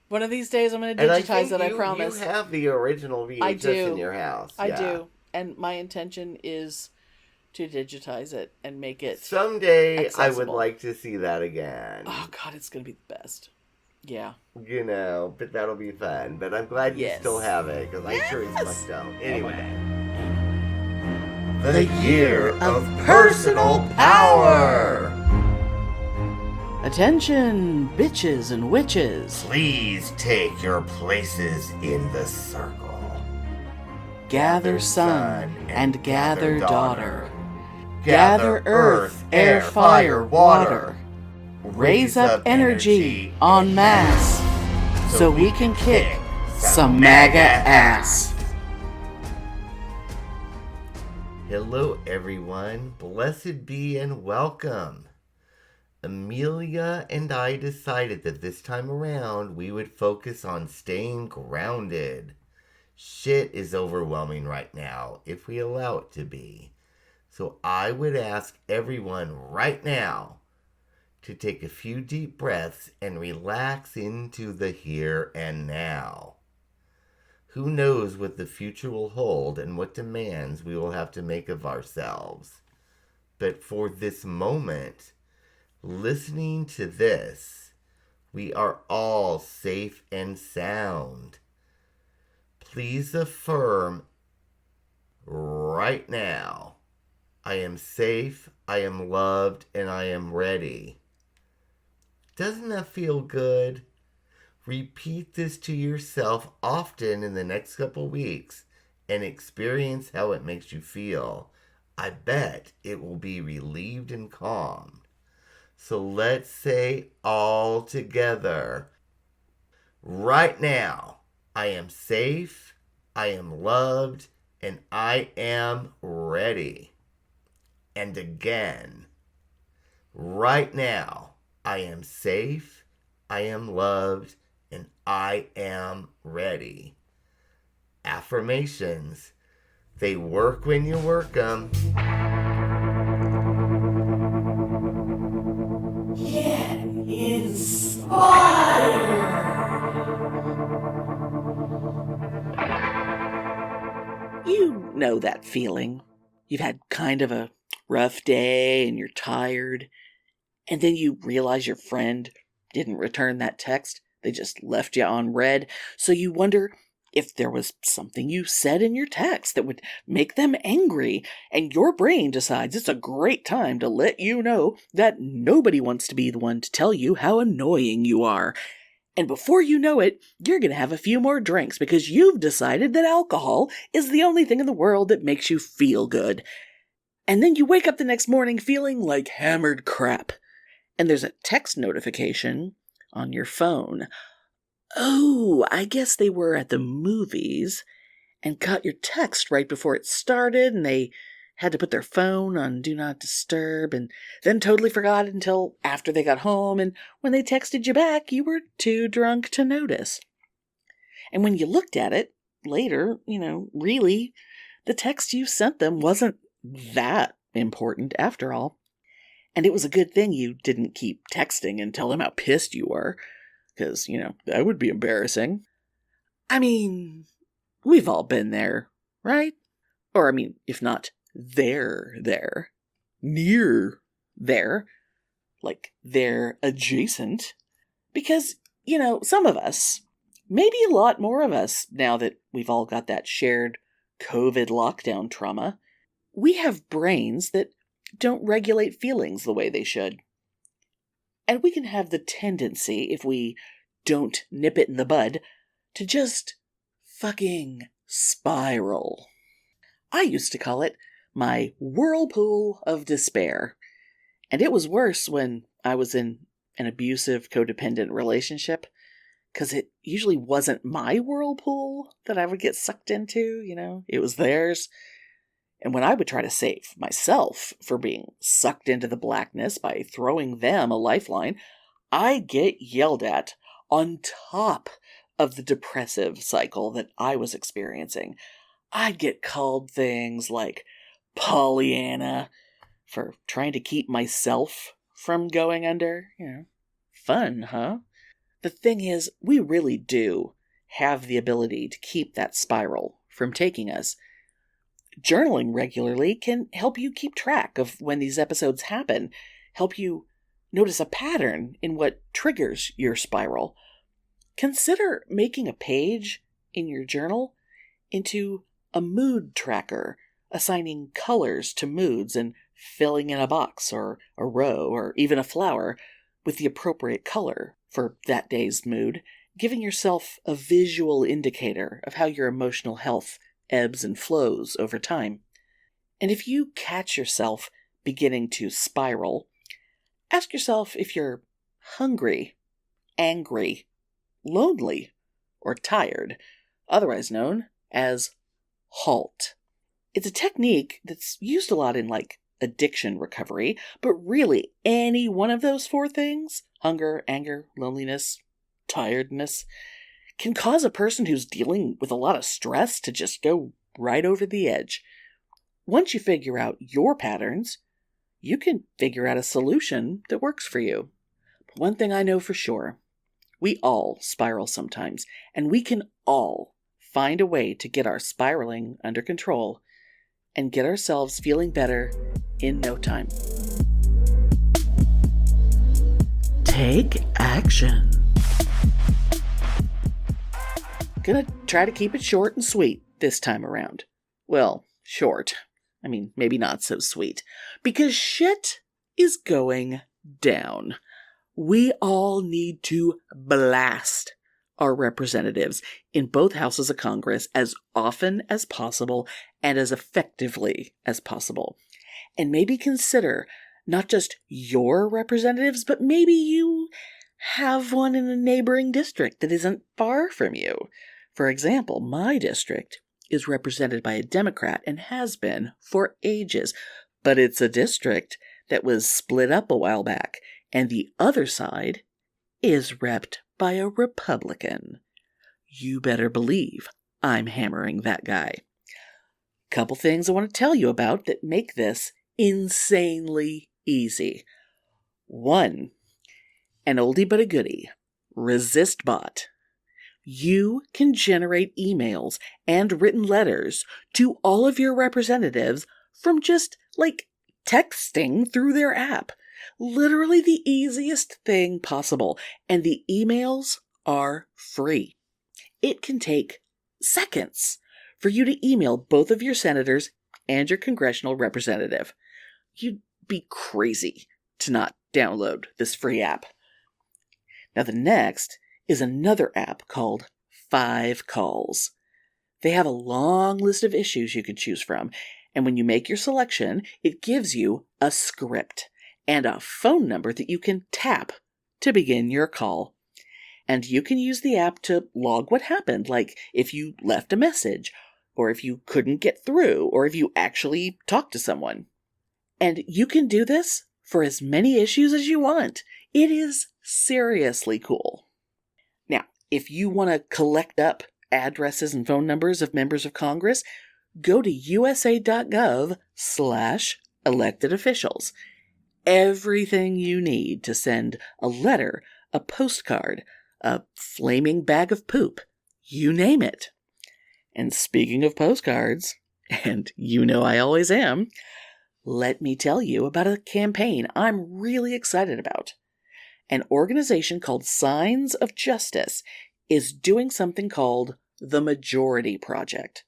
Speaker 1: One of these days I'm going to digitize it, I promise.
Speaker 2: You have the original VHS in your house.
Speaker 1: I do. And my intention is to digitize it and make it
Speaker 2: someday
Speaker 1: accessible.
Speaker 2: I would like to see that again.
Speaker 1: Oh, God, it's going to be the best. Yeah.
Speaker 2: But that'll be fun. But I'm glad you still have it, because I sure as much don't. Anyway. The Year of Personal Power!
Speaker 1: Attention, bitches and witches.
Speaker 2: Please take your places in the circle.
Speaker 1: Gather son and gather daughter. Gather earth, air, fire, water. Raise up energy en masse so we can kick some MAGA ass.
Speaker 2: Hello everyone, blessed be and welcome. Amelia and I decided that this time around we would focus on staying grounded. Shit is overwhelming right now, if we allow it to be. So I would ask everyone right now to take a few deep breaths and relax into the here and now. Who knows what the future will hold and what demands we will have to make of ourselves. But for this moment, listening to this, we are all safe and sound. Please affirm right now, I am safe, I am loved, and I am ready. Doesn't that feel good? Repeat this to yourself often in the next couple weeks and experience how it makes you feel. I bet it will be relieved and calmed. So let's say all together, right now, I am safe, I am loved, and I am ready. And again, right now, I am safe, I am loved, and I am ready. Affirmations, they work when you work them.
Speaker 1: Get inspired! You know that feeling. You've had kind of a rough day and you're tired, and then you realize your friend didn't return that text. They just left you on read. So you wonder if there was something you said in your text that would make them angry, and your brain decides it's a great time to let you know that nobody wants to be the one to tell you how annoying you are. And before you know it, you're going to have a few more drinks because you've decided that alcohol is the only thing in the world that makes you feel good. And then you wake up the next morning feeling like hammered crap. And there's a text notification on your phone. Oh, I guess they were at the movies and got your text right before it started, and they had to put their phone on Do Not Disturb, and then totally forgot it until after they got home, and when they texted you back, you were too drunk to notice. And when you looked at it later, really, the text you sent them wasn't that important after all. And it was a good thing you didn't keep texting and tell them how pissed you were, because, that would be embarrassing. I mean, we've all been there, right? Or, if not there, near there, like they're adjacent. Because, some of us, maybe a lot more of us, now that we've all got that shared COVID lockdown trauma, we have brains that don't regulate feelings the way they should. And we can have the tendency, if we don't nip it in the bud, to just fucking spiral. I used to call it my whirlpool of despair. And it was worse when I was in an abusive, codependent relationship, because it usually wasn't my whirlpool that I would get sucked into, it was theirs. And when I would try to save myself for being sucked into the blackness by throwing them a lifeline, I'd get yelled at on top of the depressive cycle that I was experiencing. I'd get called things like Pollyanna for trying to keep myself from going under. Fun, huh? The thing is, we really do have the ability to keep that spiral from taking us. Journaling regularly can help you keep track of when these episodes happen, help you notice a pattern in what triggers your spiral. Consider making a page in your journal into a mood tracker, assigning colors to moods and filling in a box or a row or even a flower with the appropriate color for that day's mood, giving yourself a visual indicator of how your emotional health ebbs and flows over time. And if you catch yourself beginning to spiral, ask yourself if you're hungry, angry, lonely, or tired, otherwise known as HALT. It's a technique that's used a lot in addiction recovery, but really any one of those four things, hunger, anger, loneliness, tiredness, can cause a person who's dealing with a lot of stress to just go right over the edge. Once you figure out your patterns, you can figure out a solution that works for you. But one thing I know for sure, we all spiral sometimes, and we can all find a way to get our spiraling under control and get ourselves feeling better in no time. Take action. Gonna try to keep it short and sweet this time around. Well, short. I mean, maybe not so sweet. Because shit is going down. We all need to blast our representatives in both houses of Congress as often as possible and as effectively as possible. And maybe consider not just your representatives, but maybe you have one in a neighboring district that isn't far from you. For example, my district is represented by a Democrat and has been for ages, but it's a district that was split up a while back, and the other side is repped by a Republican. You better believe I'm hammering that guy. Couple things I want to tell you about that make this insanely easy. 1. An oldie but a goodie. ResistBot. You can generate emails and written letters to all of your representatives from just, texting through their app. Literally the easiest thing possible. And the emails are free. It can take seconds for you to email both of your senators and your congressional representative. You'd be crazy to not download this free app. Now the next is another app called 5 Calls. They have a long list of issues you could choose from, and when you make your selection, it gives you a script and a phone number that you can tap to begin your call. And you can use the app to log what happened, like if you left a message, or if you couldn't get through, or if you actually talked to someone. And you can do this for as many issues as you want. It is seriously cool. Now, if you want to collect up addresses and phone numbers of members of Congress, go to usa.gov/elected officials. Everything you need to send a letter, a postcard, a flaming bag of poop, you name it. And speaking of postcards, and you know I always am, let me tell you about a campaign I'm really excited about. An organization called Signs of Justice is doing something called the Majority Project.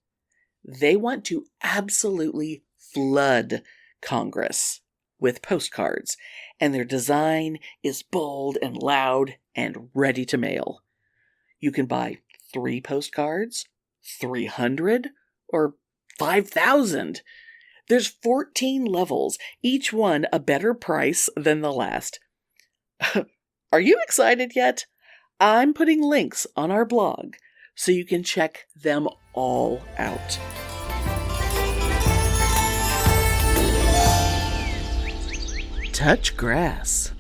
Speaker 1: They want to absolutely flood Congress with postcards, and their design is bold and loud and ready to mail. You can buy 3 postcards, 300, or 5,000. There's 14 levels, each one a better price than the last. Are you excited yet? I'm putting links on our blog so you can check them all out. Touch grass.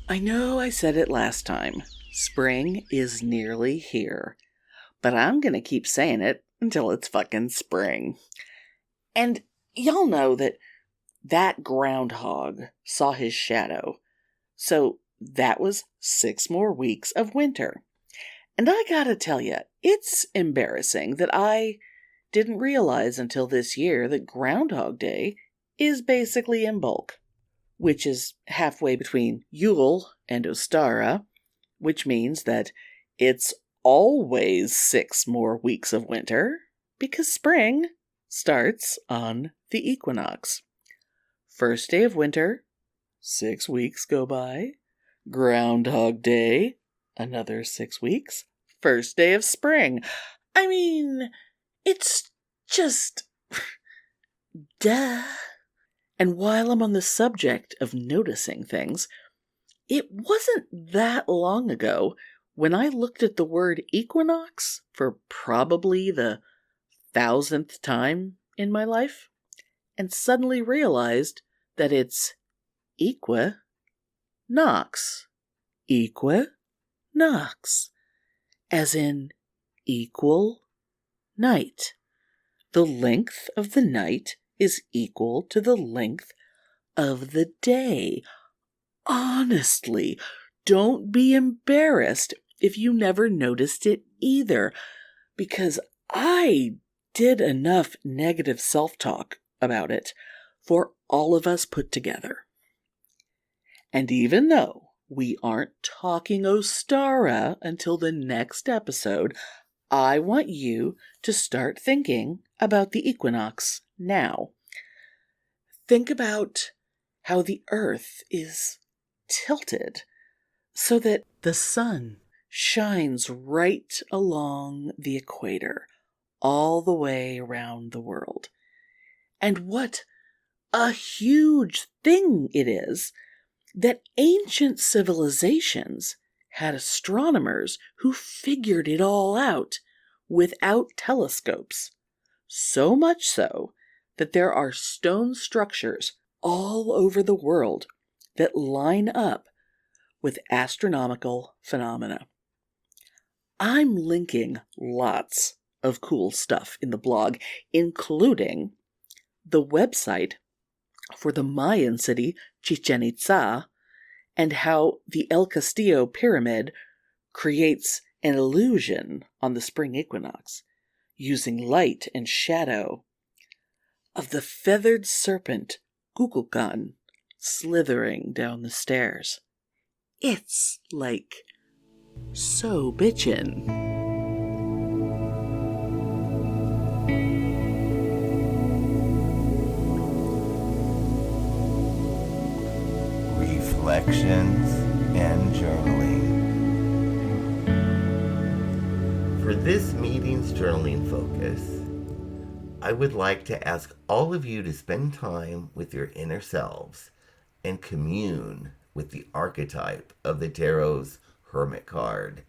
Speaker 1: I know I said it last time. Spring is nearly here. But I'm going to keep saying it until it's fucking spring. And y'all know that groundhog saw his shadow. So that was 6 more weeks of winter. And I gotta tell you, it's embarrassing that I didn't realize until this year that Groundhog Day is basically in bulk, which is halfway between Yule and Ostara, which means that it's always 6 more weeks of winter, because spring starts on the equinox. First day of winter, 6 weeks go by. Groundhog Day, another 6 weeks. First day of spring. I mean, it's just duh. And while I'm on the subject of noticing things, it wasn't that long ago when I looked at the word equinox for probably the 1,000th time in my life, and suddenly realized that it's equinox. Equinox. As in equal night. The length of the night is equal to the length of the day. Honestly, don't be embarrassed if you never noticed it either, because I did enough negative self-talk about it for all of us put together. And even though we aren't talking Ostara until the next episode, I want you to start thinking about the equinox now. Think about how the Earth is tilted so that the sun shines right along the equator, all the way around the world. And what a huge thing it is that ancient civilizations had astronomers who figured it all out without telescopes. So much so that there are stone structures all over the world that line up with astronomical phenomena. I'm linking lots of cool stuff in the blog, including the website for the Mayan city Chichen Itza and how the El Castillo pyramid creates an illusion on the spring equinox using light and shadow, of the feathered serpent Kukulkan slithering down the stairs. It's like so bitchin'.
Speaker 2: Reflections and journaling. For this meeting's journaling focus, I would like to ask all of you to spend time with your inner selves and commune with the archetype of the Tarot's Hermit card.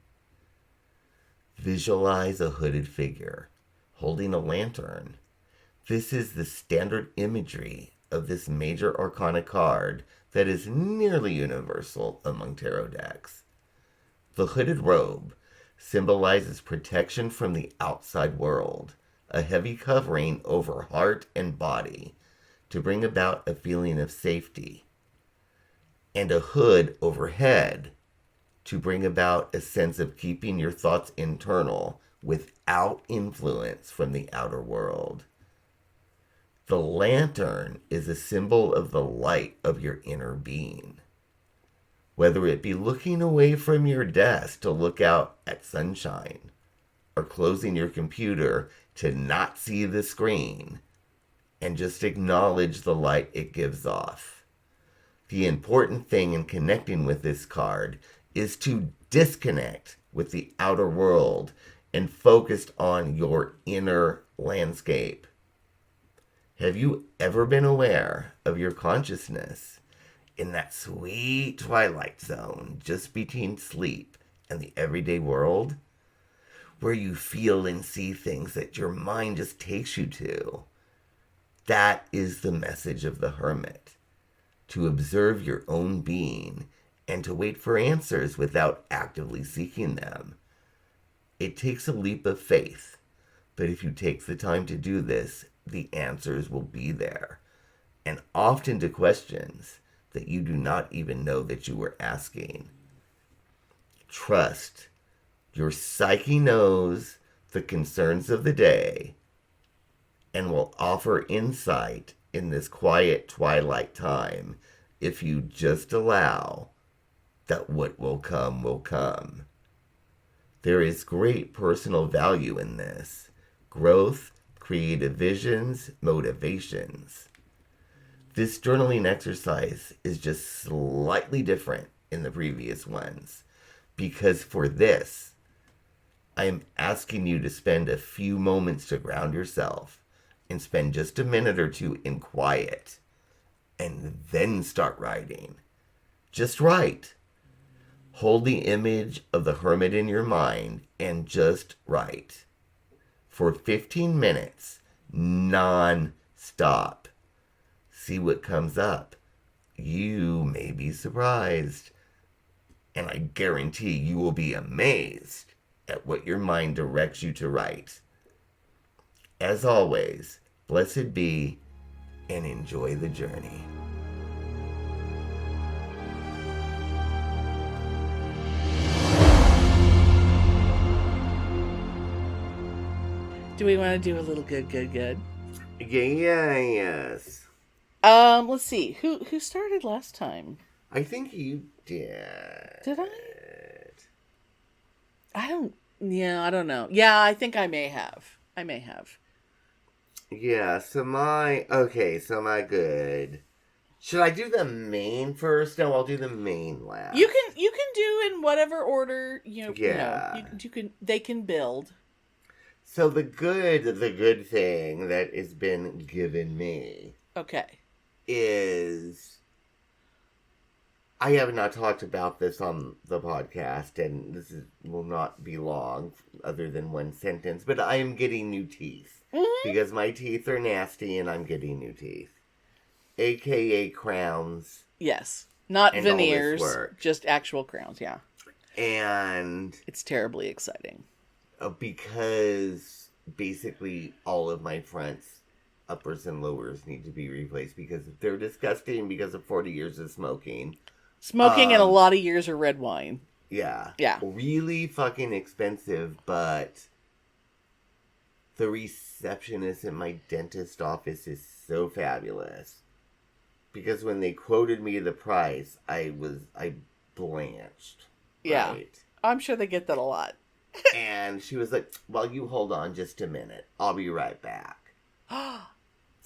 Speaker 2: Visualize a hooded figure holding a lantern. This is the standard imagery of this major arcana card that is nearly universal among tarot decks. The hooded robe symbolizes protection from the outside world, a heavy covering over heart and body to bring about a feeling of safety, and a hood overhead to bring about a sense of keeping your thoughts internal without influence from the outer world. The lantern is a symbol of the light of your inner being. Whether it be looking away from your desk to look out at sunshine, or closing your computer to not see the screen and just acknowledge the light it gives off. The important thing in connecting with this card is to disconnect with the outer world and focus on your inner landscape. Have you ever been aware of your consciousness in that sweet twilight zone just between sleep and the everyday world, where you feel and see things that your mind just takes you to? That is the message of the Hermit, to observe your own being and to wait for answers without actively seeking them. It takes a leap of faith, but if you take the time to do this, the answers will be there, and often to questions that you do not even know that you were asking. Trust. Your psyche knows the concerns of the day and will offer insight in this quiet twilight time if you just allow that what will come will come. There is great personal value in this. Growth, creative visions, motivations. This journaling exercise is just slightly different in the previous ones, because for this, I am asking you to spend a few moments to ground yourself and spend just a minute or two in quiet and then start writing. Just write. Hold the image of the Hermit in your mind and just write. For 15 minutes, non-stop. See what comes up. You may be surprised. And I guarantee you will be amazed at what your mind directs you to write. As always, blessed be and enjoy the journey.
Speaker 1: Do we want to do a little good?
Speaker 2: Yes.
Speaker 1: Let's see. Who started last time?
Speaker 2: I think you did.
Speaker 1: Did I don't know. Yeah, I think I may have.
Speaker 2: Yeah, so my good. Should I do the main first? No, I'll do the main last.
Speaker 1: You can do in whatever order,
Speaker 2: Yeah.
Speaker 1: you can, they can build.
Speaker 2: So the good thing that has been given me.
Speaker 1: Okay.
Speaker 2: Is I have not talked about this on the podcast, and will not be long, other than one sentence, but I am getting new teeth.
Speaker 1: Mm-hmm.
Speaker 2: Because my teeth are nasty, and I'm getting new teeth. AKA crowns.
Speaker 1: Yes. Not
Speaker 2: and
Speaker 1: veneers,
Speaker 2: all this work.
Speaker 1: just actual crowns, yeah.
Speaker 2: And
Speaker 1: it's terribly exciting.
Speaker 2: Because basically all of my fronts, uppers and lowers, need to be replaced because they're disgusting because of 40 years of smoking.
Speaker 1: Smoking and a lot of years of red wine.
Speaker 2: Yeah.
Speaker 1: Yeah.
Speaker 2: Really fucking expensive, but the receptionist in my dentist office is so fabulous. Because when they quoted me the price, I blanched.
Speaker 1: Yeah.
Speaker 2: Right?
Speaker 1: I'm sure they get that a lot.
Speaker 2: And she was like, well, you hold on just a minute. I'll be right back.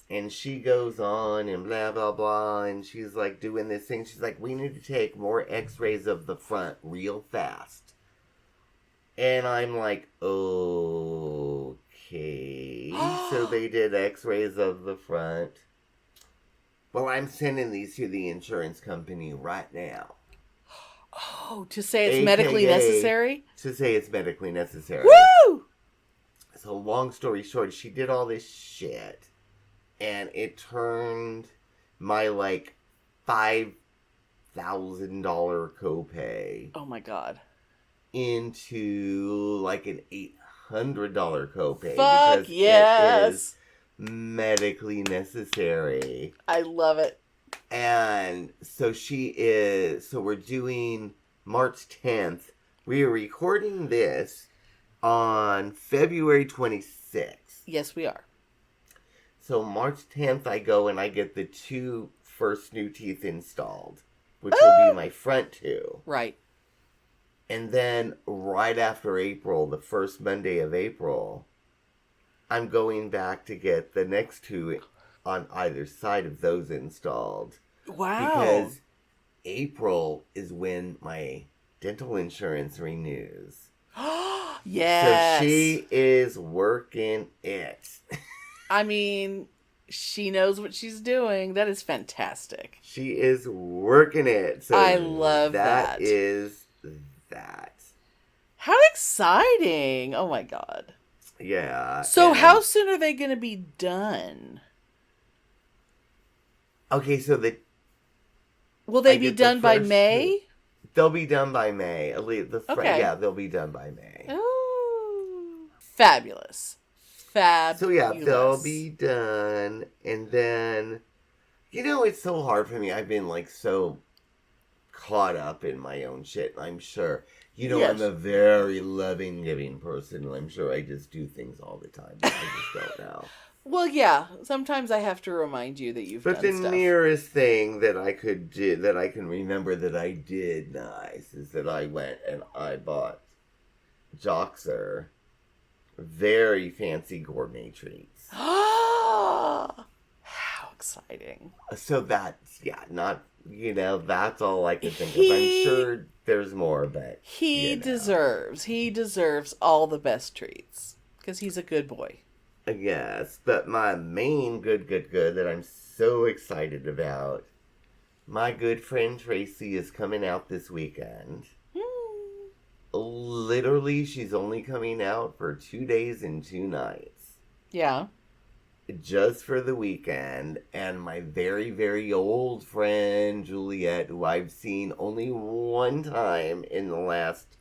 Speaker 2: And she goes on and blah, blah, blah. And she's like doing this thing. She's like, we need to take more x-rays of the front real fast. And I'm like, okay. So they did x-rays of the front. Well, I'm sending these to the insurance company right now.
Speaker 1: Oh, to say it's medically necessary?
Speaker 2: To say it's medically necessary.
Speaker 1: Woo!
Speaker 2: So long story short, she did all this shit. And it turned my, like, $5,000 copay.
Speaker 1: Oh, my God.
Speaker 2: Into, like, an $800 copay.
Speaker 1: Fuck
Speaker 2: because
Speaker 1: yes!
Speaker 2: it is medically necessary.
Speaker 1: I love it.
Speaker 2: And so so we're doing March 10th. We are recording this on February 26th.
Speaker 1: Yes, we are.
Speaker 2: So March 10th, I go and I get the 2 first new teeth installed, which will be my front 2.
Speaker 1: Right.
Speaker 2: And then right after April, the first Monday of April, I'm going back to get the next 2 on either side of those installed.
Speaker 1: Wow.
Speaker 2: Because April is when my dental insurance renews.
Speaker 1: Yes.
Speaker 2: So she is working it.
Speaker 1: I mean, she knows what she's doing. That is fantastic.
Speaker 2: She is working it. So
Speaker 1: I love that.
Speaker 2: That is that.
Speaker 1: How exciting. Oh my God.
Speaker 2: Yeah.
Speaker 1: So how soon are they going to be done?
Speaker 2: Okay, so
Speaker 1: will they be done by May?
Speaker 2: They'll be done by May. At least
Speaker 1: okay.
Speaker 2: Yeah, they'll be done by May.
Speaker 1: Ooh. Fabulous.
Speaker 2: So yeah, they'll be done, and then, it's so hard for me. I've been like so caught up in my own shit. I'm sure, yes. I'm a very loving, giving person. And I'm sure I just do things all the time. But I just don't know.
Speaker 1: Well, yeah. Sometimes I have to remind you that you've done stuff. But
Speaker 2: the nearest thing that I could do, that I can remember that I did nice, is that I went and I bought Joxer very fancy gourmet treats.
Speaker 1: How exciting.
Speaker 2: So that's, that's all I can think of. I'm sure there's more, but
Speaker 1: he deserves all the best treats because he's a good boy.
Speaker 2: Yes, but my main good that I'm so excited about, my good friend Tracy is coming out this weekend. Literally, she's only coming out for 2 days and 2 nights.
Speaker 1: Yeah.
Speaker 2: Just for the weekend. And my very, very old friend Juliet, who I've seen only one time in the last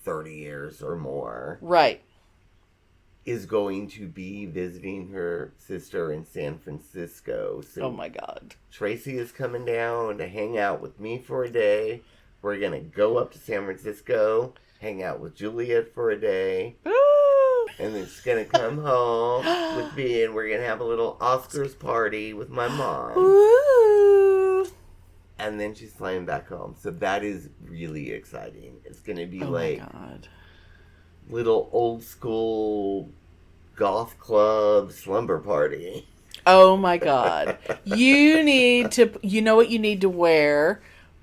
Speaker 2: 30 years or more.
Speaker 1: Right.
Speaker 2: Is going to be visiting her sister in San Francisco. So
Speaker 1: oh my God.
Speaker 2: Tracy is coming down to hang out with me for a day. We're going to go up to San Francisco, hang out with Juliet for a day.
Speaker 1: Woo!
Speaker 2: And then she's going to come home with me, and we're going to have a little Oscars party with my mom.
Speaker 1: Woo!
Speaker 2: and then she's flying back home. So that is really exciting. It's going to be
Speaker 1: my God.
Speaker 2: Little old school golf club slumber party.
Speaker 1: Oh my God. You know what you need to wear?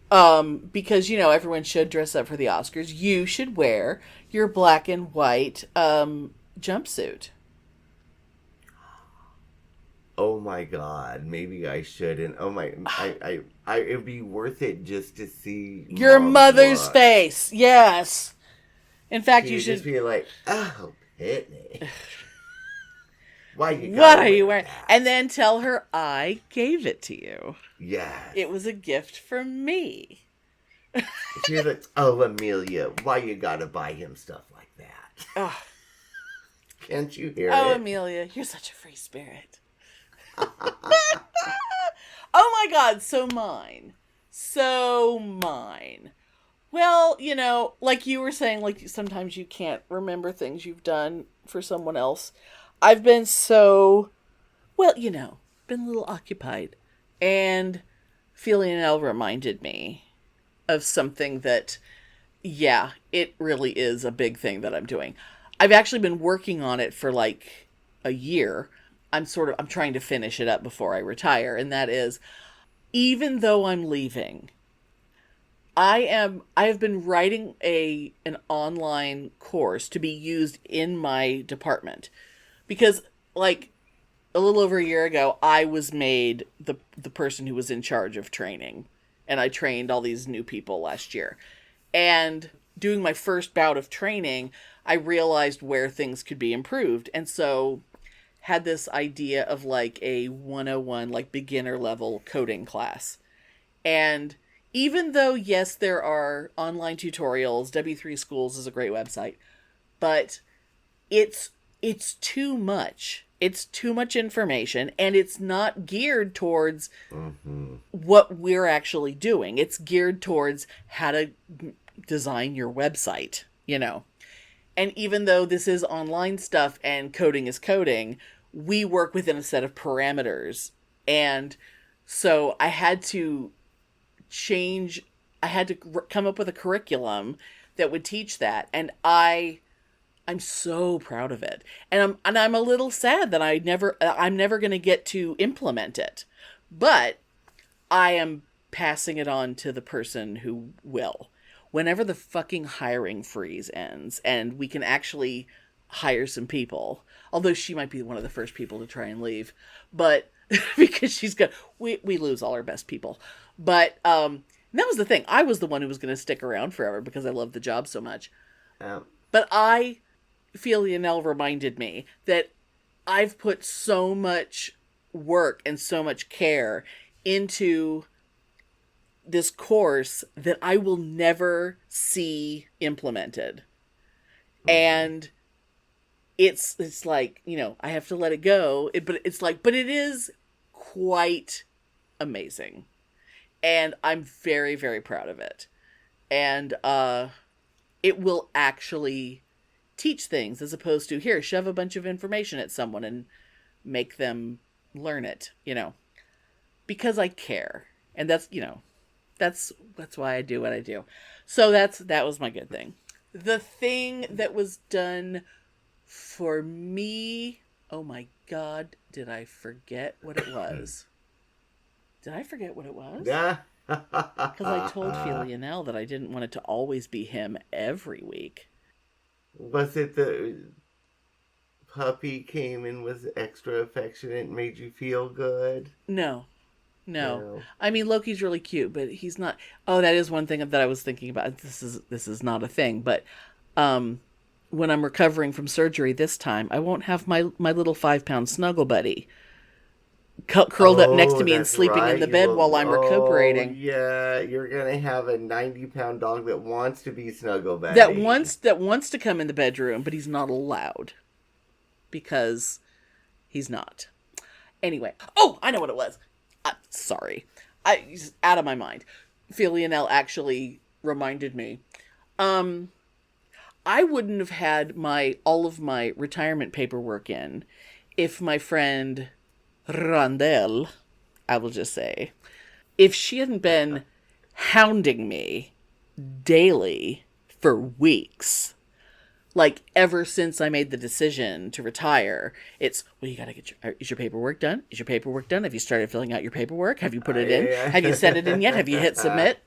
Speaker 1: Because, everyone should dress up for the Oscars. You should wear your black and white jumpsuit.
Speaker 2: Oh my God, maybe I should. And oh my, it'd be worth it just to see
Speaker 1: your
Speaker 2: Mom's
Speaker 1: mother's
Speaker 2: look.
Speaker 1: face. Yes. In fact, you
Speaker 2: She'd
Speaker 1: should
Speaker 2: just be like, oh, Pitney. What
Speaker 1: are you wearing? That? And then tell her I gave it to you.
Speaker 2: Yes.
Speaker 1: It was a gift from me.
Speaker 2: She's like, oh, Amelia, why you gotta buy him stuff like that?
Speaker 1: Oh.
Speaker 2: Can't you hear it?
Speaker 1: Oh, Amelia, you're such a free spirit. Oh my God, so mine. Well, like you were saying, like sometimes you can't remember things you've done for someone else. I've been been a little occupied. And Philionel reminded me of something that, yeah, it really is a big thing that I'm doing. I've actually been working on it for like a year. I'm trying to finish it up before I retire. And that is, even though I'm leaving, I have been writing an online course to be used in my department. Because, like, a little over a year ago, I was made the person who was in charge of training. And I trained all these new people last year. And doing my first bout of training, I realized where things could be improved. And so had this idea of like a 101, like beginner level coding class. And even though, yes, there are online tutorials, W3 Schools is a great website, but it's too much. It's too much information, and it's not geared towards what we're actually doing. It's geared towards how to design your website, And even though this is online stuff and coding is coding, we work within a set of parameters. And so I had to come up with a curriculum that would teach that. And I'm so proud of it. And I'm a little sad that I'm never going to get to implement it. But I am passing it on to the person who will. Whenever the fucking hiring freeze ends and we can actually hire some people, although she might be one of the first people to try and leave, but because we lose all our best people. But that was the thing. I was the one who was going to stick around forever because I love the job so much. But Philionel reminded me that I've put so much work and so much care into this course that I will never see implemented. And it's like, I have to let it go. But it is quite amazing. And I'm very, very proud of it. And it will actually teach things as opposed to, here, shove a bunch of information at someone and make them learn it, because I care. And that's why I do what I do. So that was my good thing. The thing that was done for me, oh my God, did I forget what it was? Did I forget what it was?
Speaker 2: Yeah.
Speaker 1: Because I told Philionel that I didn't want it to always be him every week.
Speaker 2: Was it the puppy came and was extra affectionate and made you feel good?
Speaker 1: No. I mean, Loki's really cute, but he's not. Oh, that is one thing that I was thinking about. This is not a thing, but when I'm recovering from surgery this time, I won't have my little 5-pound snuggle buddy curled up next to me and sleeping in the bed while I'm recuperating.
Speaker 2: Yeah, you're gonna have a 90-pound dog that wants to be snuggle buddy.
Speaker 1: That wants to come in the bedroom, but he's not allowed because he's not. Anyway, I know what it was. Sorry, out of my mind. Philionel actually reminded me. I wouldn't have had all of my retirement paperwork in if my friend Rondell, I will just say, if she hadn't been hounding me daily for weeks, like ever since I made the decision to retire, it's, well, you got to get is your paperwork done? Is your paperwork done? Have you started filling out your paperwork? Have you put it in?
Speaker 2: Yeah.
Speaker 1: Have you sent it in yet? Have you hit submit?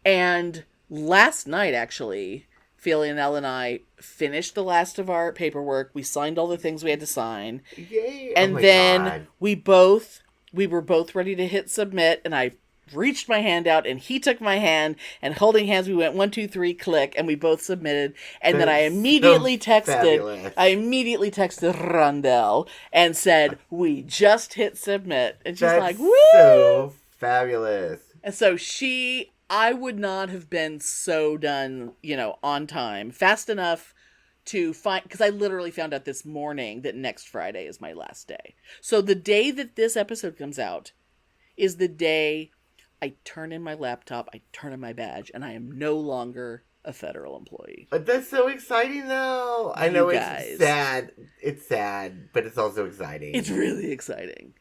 Speaker 1: And last night, actually, Philly and I finished the last of our paperwork. We signed all the things we had to sign.
Speaker 2: Yay.
Speaker 1: And then we were both ready to hit submit, and I reached my hand out, and he took my hand, and holding hands, we went 1, 2, 3, click, and we both submitted. And then I immediately texted Rondell and said, we just hit submit. And she's like, woo!
Speaker 2: So fabulous.
Speaker 1: And so I would not have been so done, on time, fast enough to find, because I literally found out this morning that next Friday is my last day. So the day that this episode comes out is the day I turn in my laptop, I turn in my badge, and I am no longer a federal employee.
Speaker 2: But that's so exciting, though. I know it's sad. It's sad, but it's also exciting.
Speaker 1: It's really exciting.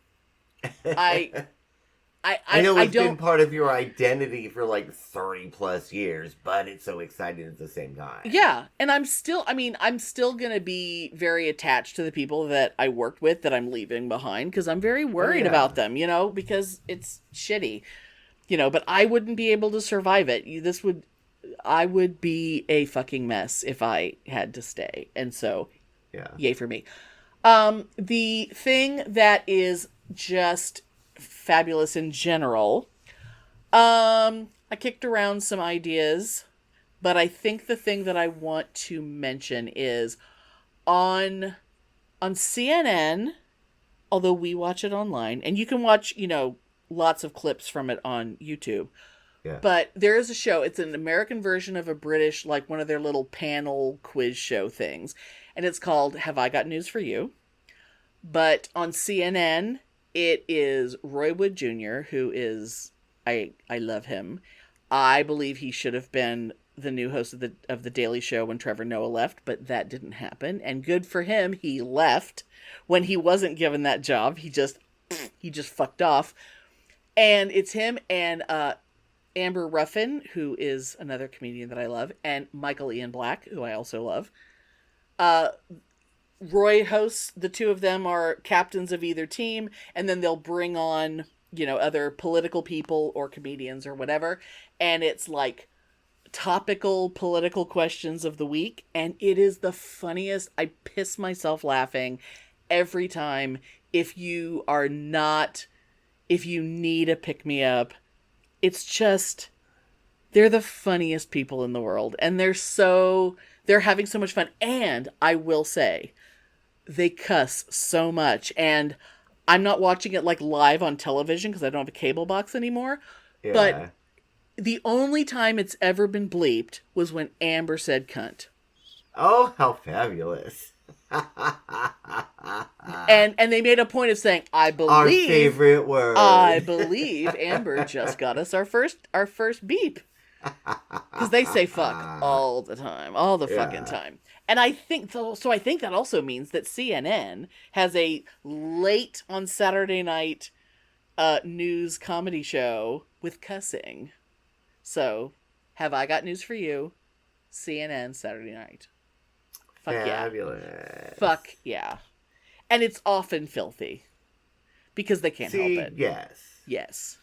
Speaker 2: I know it's been part of your identity for like 30 plus years, but it's so exciting at the same time.
Speaker 1: Yeah, and I'm still going to be very attached to the people that I worked with that I'm leaving behind, because I'm very worried about them, because it's shitty, but I wouldn't be able to survive it. I would be a fucking mess if I had to stay. And so, yay for me. The thing that is just fabulous in general, I kicked around some ideas, but I think the thing that I want to mention is on CNN, although we watch it online, and you can watch, lots of clips from it on YouTube. Yeah. But there is a show, it's an American version of a British, like one of their little panel quiz show things. And it's called Have I Got News for You? But on CNN, it is Roy Wood Jr., who is, I love him. I believe he should have been the new host of the Daily Show when Trevor Noah left, but that didn't happen. And good for him, he left when he wasn't given that job. He just fucked off. And it's him and Amber Ruffin, who is another comedian that I love, and Michael Ian Black, who I also love. Roy hosts, the two of them are captains of either team, and then they'll bring on, other political people or comedians or whatever, and it's like topical political questions of the week, and it is the funniest. I piss myself laughing every time. If you need a pick-me-up, it's just, they're the funniest people in the world, and they're having so much fun. And I will say, they cuss so much, and I'm not watching it like live on television because I don't have a cable box anymore. Yeah. But the only time it's ever been bleeped was when Amber said cunt.
Speaker 2: Oh, how fabulous.
Speaker 1: And they made a point of saying, I believe
Speaker 2: our favorite word.
Speaker 1: I believe Amber just got us our first beep. Because they say fuck all the time, all the fucking time. And I think so. I think that also means that CNN has a late on Saturday night news comedy show with cussing. So, have I got news for you? CNN Saturday night. Fuck
Speaker 2: fabulous.
Speaker 1: Yeah. Fuck yeah. And it's often filthy. Because they can't help it. Yes.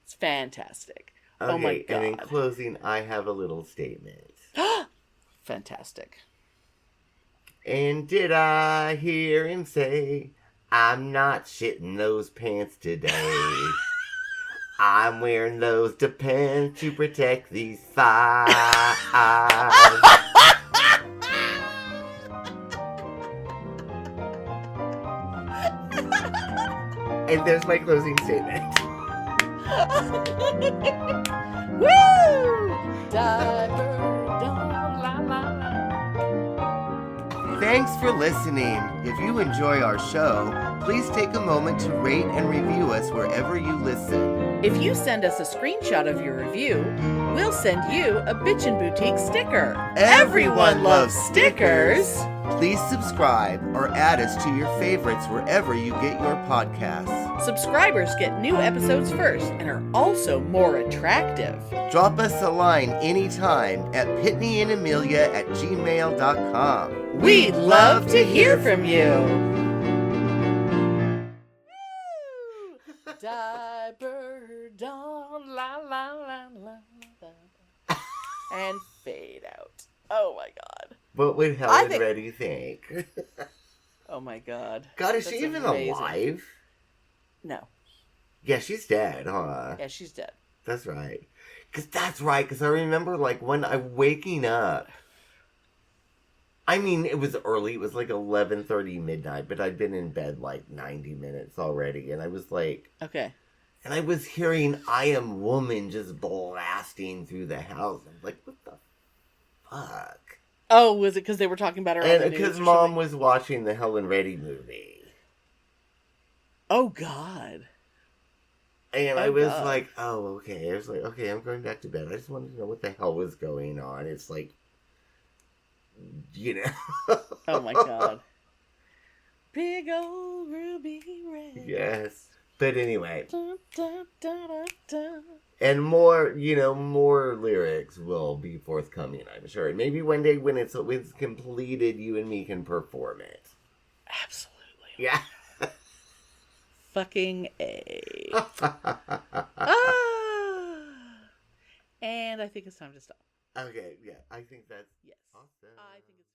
Speaker 1: It's fantastic.
Speaker 2: Okay,
Speaker 1: oh my God.
Speaker 2: And in closing, I have a little statement.
Speaker 1: Fantastic.
Speaker 2: And did I hear him say, I'm not shitting those pants today. I'm wearing those depends to protect these thighs. And there's my closing statement.
Speaker 1: Woo! Diver, don't la la.
Speaker 2: Thanks for listening. If you enjoy our show, please take a moment to rate and review us wherever you listen.
Speaker 1: If you send us a screenshot of your review, we'll send you a Bitchin' Boutique sticker.
Speaker 2: Everyone loves stickers. Please subscribe or add us to your favorites wherever you get your podcasts.
Speaker 1: Subscribers get new episodes first and are also more attractive.
Speaker 2: Drop us a line anytime at PitneyAndAmelia@gmail.com.
Speaker 1: We'd love to hear from you. Diaper dawn, la la la la la, and fade out. Oh my god.
Speaker 2: What would Helen Reddy think?
Speaker 1: Oh my god.
Speaker 2: God, is
Speaker 1: That's
Speaker 2: she even
Speaker 1: amazing.
Speaker 2: alive?
Speaker 1: No.
Speaker 2: Yeah, she's dead, huh?
Speaker 1: Yeah, she's dead.
Speaker 2: That's right. Because I remember, like, when I'm waking up. I mean, it was early. It was like 11:30 midnight, but I'd been in bed like 90 minutes already. And I was like...
Speaker 1: Okay.
Speaker 2: And I was hearing I Am Woman just blasting through the house. I was like, what the fuck?
Speaker 1: Oh, was it because they were talking about her on the
Speaker 2: And
Speaker 1: news
Speaker 2: because
Speaker 1: or
Speaker 2: Mom
Speaker 1: something?
Speaker 2: was watching the Helen Reddy movie.
Speaker 1: Oh, God.
Speaker 2: And I was
Speaker 1: God.
Speaker 2: like, oh, okay. I was like, okay, I'm going back to bed. I just wanted to know what the hell was going on. It's like, you know.
Speaker 1: Oh, my God. Big old ruby red.
Speaker 2: Yes. But anyway.
Speaker 1: Dun, dun, dun, dun, dun.
Speaker 2: And more lyrics will be forthcoming, I'm sure. And maybe one day when it's completed, you and me can perform it.
Speaker 1: Absolutely.
Speaker 2: Yeah.
Speaker 1: Fucking A. And I think it's time to stop.
Speaker 2: Okay, yeah. I think that's
Speaker 1: Yes.
Speaker 2: awesome.
Speaker 1: I think it's